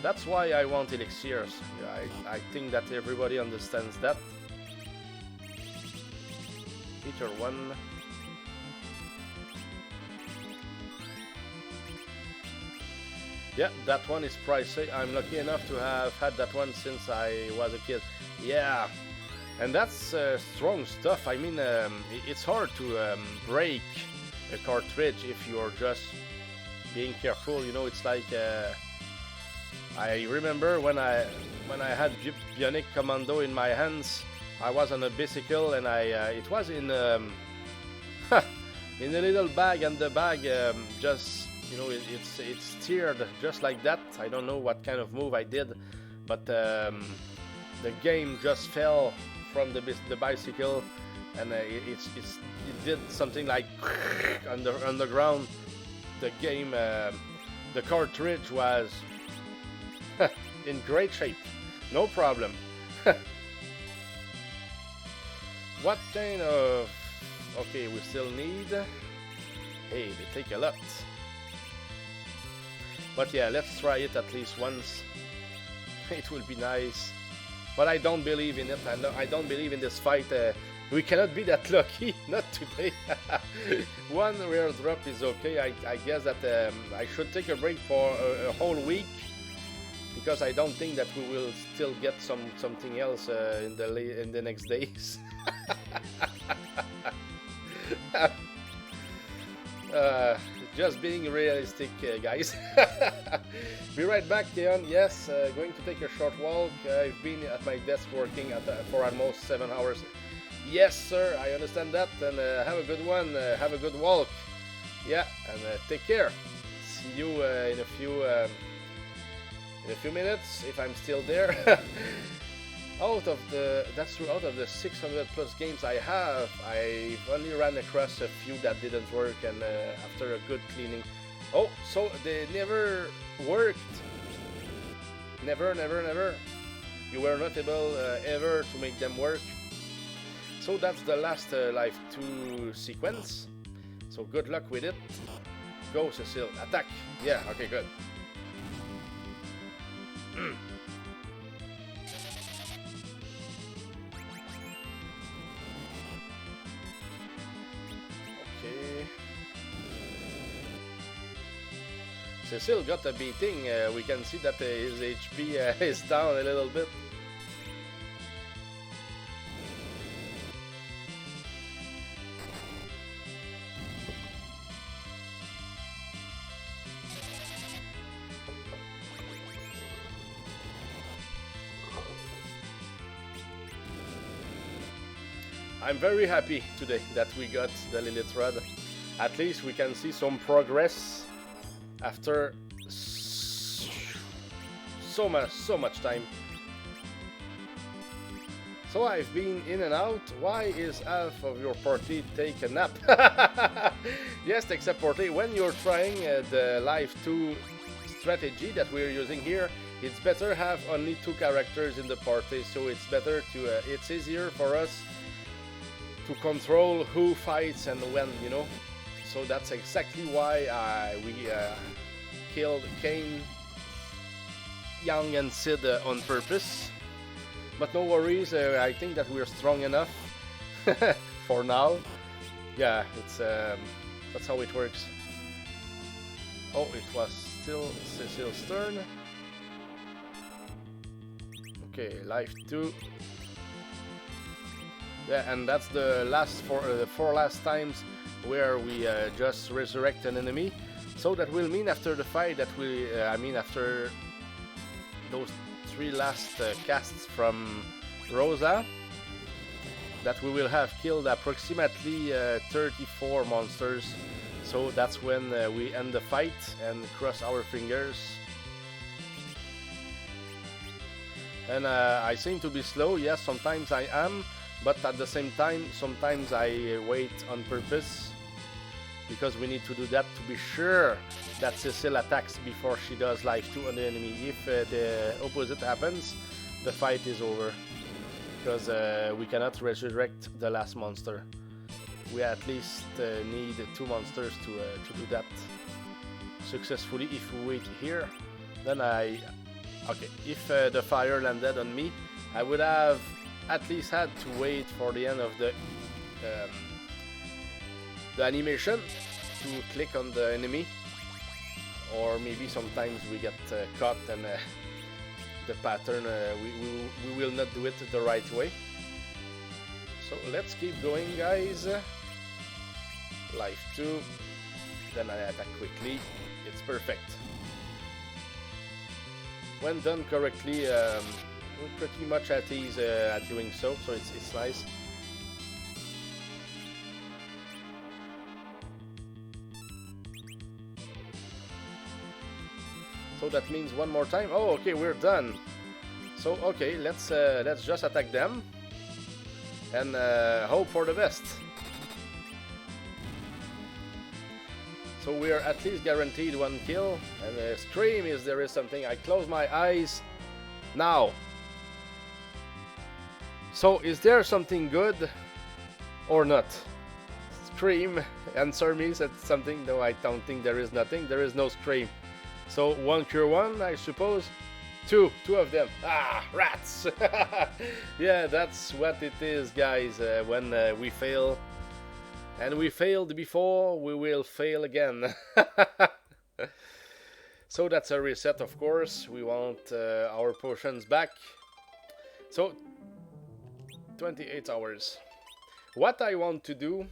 That's why I want elixirs. Yeah, I think that everybody understands that. Peter 1. Yeah, that one is pricey. I'm lucky enough to have had that one since I was a kid. Yeah, and that's strong stuff. I mean, it's hard to break a cartridge if you're just being careful. You know, it's like I remember when when I had Bionic Commando in my hands, I was on a bicycle and it was in in a little bag, and the bag just, you know, it's steered just like that. I don't know what kind of move I did, but the game just fell from the bicycle, and it did something like on the ground. The game, the cartridge was in great shape, no problem. What kind of... Okay, we still need... Hey, they take a lot. But yeah, let's try it at least once. It will be nice. But I don't believe in it. I don't believe in this fight. We cannot be that lucky. Not today. One rare drop is okay. I guess that I should take a break for a whole week, because I don't think that we will still get something else in the next days. Just being realistic, guys. Be right back, Keon. Yes, going to take a short walk. I've been at my desk working for almost 7 hours. Yes, sir, I understand that, and have a good one. Have a good walk. Yeah, and take care. See you in a few minutes, if I'm still there. Out of the 600 plus games I have, I've only ran across a few that didn't work, and after a good cleaning. Oh, so they never worked. Never. You were not able ever to make them work. So that's the last Life 2 sequence. So good luck with it. Go, Cecile. Attack. Yeah, okay, good. Okay. Cecile got a beating. We can see that his HP is down a little bit. I'm very happy today that we got the Lilith Rod. At least we can see some progress after so much time. So I've been in and out. Why is half of your party take a nap? Yes, except party. When you're trying the Life 2 strategy that we're using here, it's better have only 2 characters in the party. So it's better to. It's easier for us to control who fights and when, you know. So that's exactly why we killed Kane, Yang, and Sid on purpose. But no worries, I think that we're strong enough for now. Yeah, it's that's how it works. Oh, it was still Cecile's turn. Okay, Life 2. Yeah, and that's the last four last times where we just resurrect an enemy. So that will mean after the fight that we, after those 3 last casts from Rosa, that we will have killed approximately 34 monsters. So that's when we end the fight and cross our fingers. And I seem to be slow. Yes, sometimes I am. But at the same time, sometimes I wait on purpose, because we need to do that to be sure that Cecile attacks before she does Life 2 on the enemy. If the opposite happens, the fight is over, because we cannot resurrect the last monster. We at least need 2 monsters to do that successfully. If we wait here, then okay, if the fire landed on me, I would have at least had to wait for the end of the animation to click on the enemy, or maybe sometimes we get caught and the pattern we will not do it the right way. So let's keep going, guys. Life 2, then I attack quickly. It's perfect. When done correctly, pretty much at ease at doing so it's nice. So that means one more time. Oh, okay, we're done. So okay, let's just attack them and hope for the best. So we are at least guaranteed one kill. And scream if there is something. I close my eyes now. So is there something good or not? Scream, answer me, said something. No, I don't think there is nothing. There is no scream. So one cure one, I suppose. Two of them. Ah, rats. Yeah, that's what it is, guys, when we fail. And we failed before, we will fail again. So that's a reset, of course. We want our potions back. So 28 hours. What I want to do,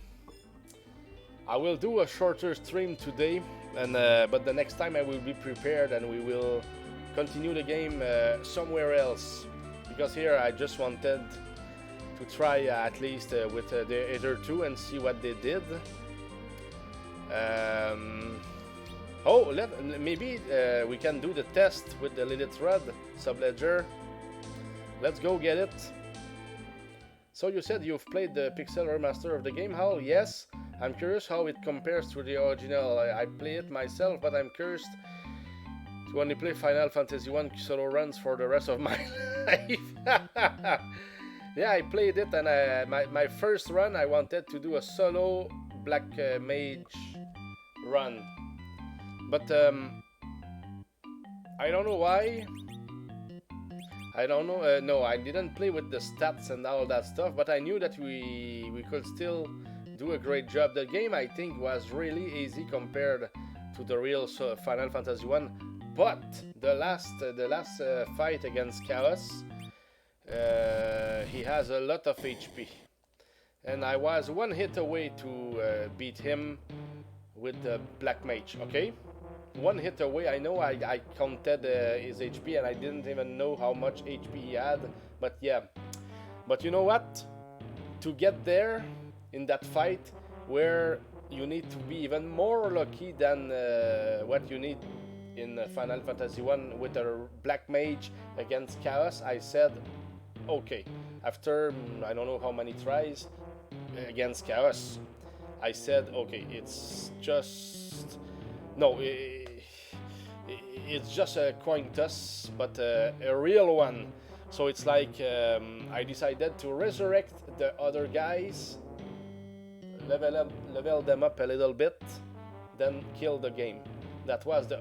I will do a shorter stream today, and but the next time I will be prepared and we will continue the game somewhere else, because here I just wanted to try at least with the other two and see what they did. Oh, maybe we can do the test with the Lilith Rod Subledger. Let's go get it. So you said you've played the Pixel remaster of the game, Hal? Yes. I'm curious how it compares to the original. I play it myself, but I'm curious to only play Final Fantasy 1 solo runs for the rest of my life. Yeah, I played it, and my first run I wanted to do a solo Black Mage run. But I don't know why. I don't know. No, I didn't play with the stats and all that stuff, but I knew that we could still do a great job. The game, I think, was really easy compared to the real Final Fantasy 1. But the last fight against Chaos, he has a lot of HP, and I was one hit away to beat him with the Black Mage. Okay, one hit away. I know I counted his HP and I didn't even know how much HP he had, but yeah. But you know what? To get there in that fight, where you need to be even more lucky than what you need in Final Fantasy 1 with a Black Mage against Chaos, I said, okay, after I don't know how many tries against Chaos, I said, okay, it's just... No, it's just a coin toss, but a real one. So it's like I decided to resurrect the other guys, level them up a little bit, then kill the game. That was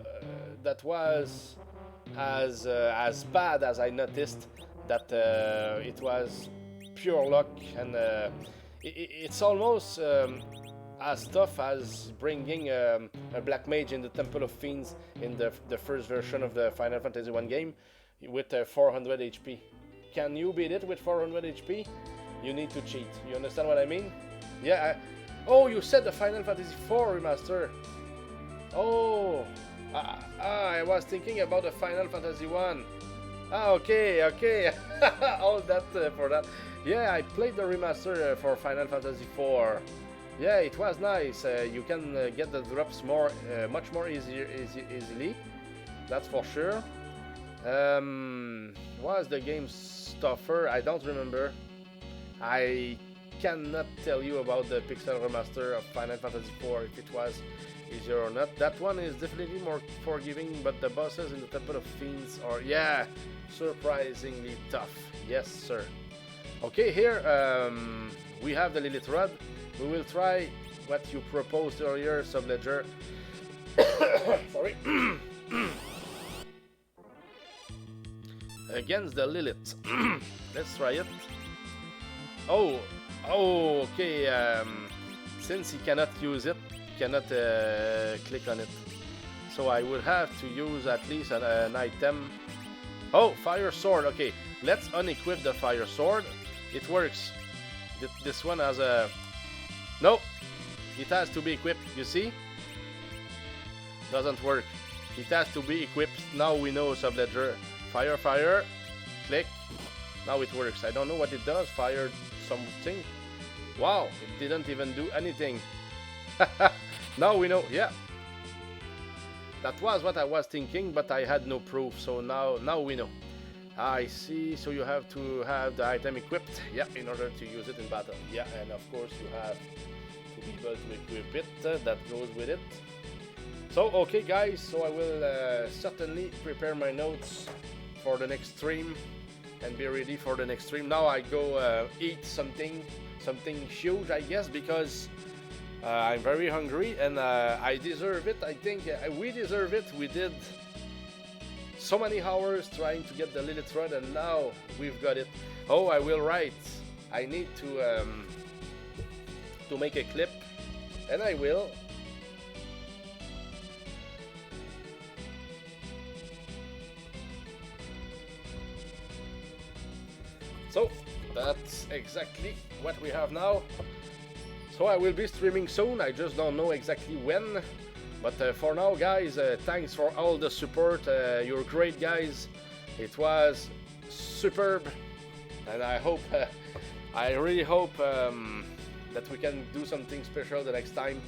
as bad as I noticed. That it was pure luck, and it's almost as tough as bringing a Black Mage in the Temple of Fiends in the first version of the Final Fantasy 1 game with 400 HP. Can you beat it with 400 HP? You need to cheat. You understand what I mean? Yeah. Oh, you said the Final Fantasy 4 remaster. Oh, I was thinking about the Final Fantasy 1. Ah, okay. All that for that. Yeah, I played the remaster for Final Fantasy 4. Yeah, it was nice. You can get the drops much more easily. That's for sure. Was the game tougher? I don't remember. I cannot tell you about the Pixel remaster of Final Fantasy 4 if it was easier or not. That one is definitely more forgiving, but the bosses in the Temple of Fiends are, yeah, surprisingly tough. Yes, sir. Okay, here we have the Lilith Rod. We will try what you proposed earlier, Subledger. Sorry. Against the Lilith. Let's try it. Oh, okay. Since he cannot use it, cannot click on it, so I would have to use at least an item. Oh, fire sword. Okay, let's unequip the fire sword. It works. This one has a... No, it has to be equipped. You see? Doesn't work. It has to be equipped. Now we know, Subledger. Fire, click. Now it works. I don't know what it does. Fired something. Wow, it didn't even do anything. Now we know. Yeah. That was what I was thinking, but I had no proof. So now we know. I see. So you have to have the item equipped. Yeah, in order to use it in battle. Yeah, and of course you have to be able to equip it. That goes with it. So, okay guys, so I will certainly prepare my notes for the next stream and be ready for the next stream. Now I go eat something huge, I guess, because I'm very hungry and I deserve it. I think we deserve it. We did so many hours trying to get the Lilith Rod and now we've got it. Oh, I will write. I need to make a clip, and I will. So that's exactly what we have now. So I will be streaming soon. I just don't know exactly when. But for now, guys, thanks for all the support. You're great, guys. It was superb, and I hope, I really hope that we can do something special the next time,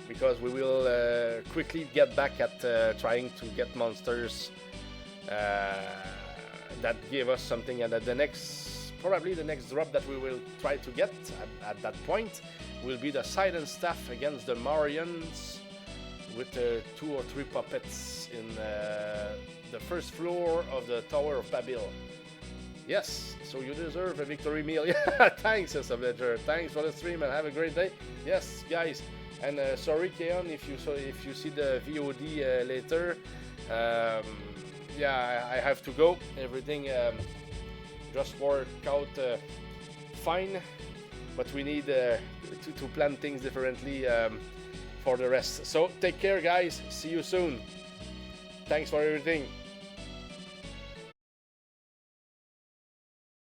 because we will quickly get back at trying to get monsters that give us something, and probably the next drop that we will try to get at that point will be the Sidon Staff against the Marians with 2 or 3 puppets in the first floor of the Tower of Babel. Yes, so you deserve a victory meal. Yeah, thanks, Ledger. Thanks for the stream and have a great day. Yes, guys, and sorry, Keon, if you see the VOD later. Yeah, I have to go. Everything just worked out fine, but we need to plan things differently for the rest. So take care, guys. See you soon. Thanks for everything.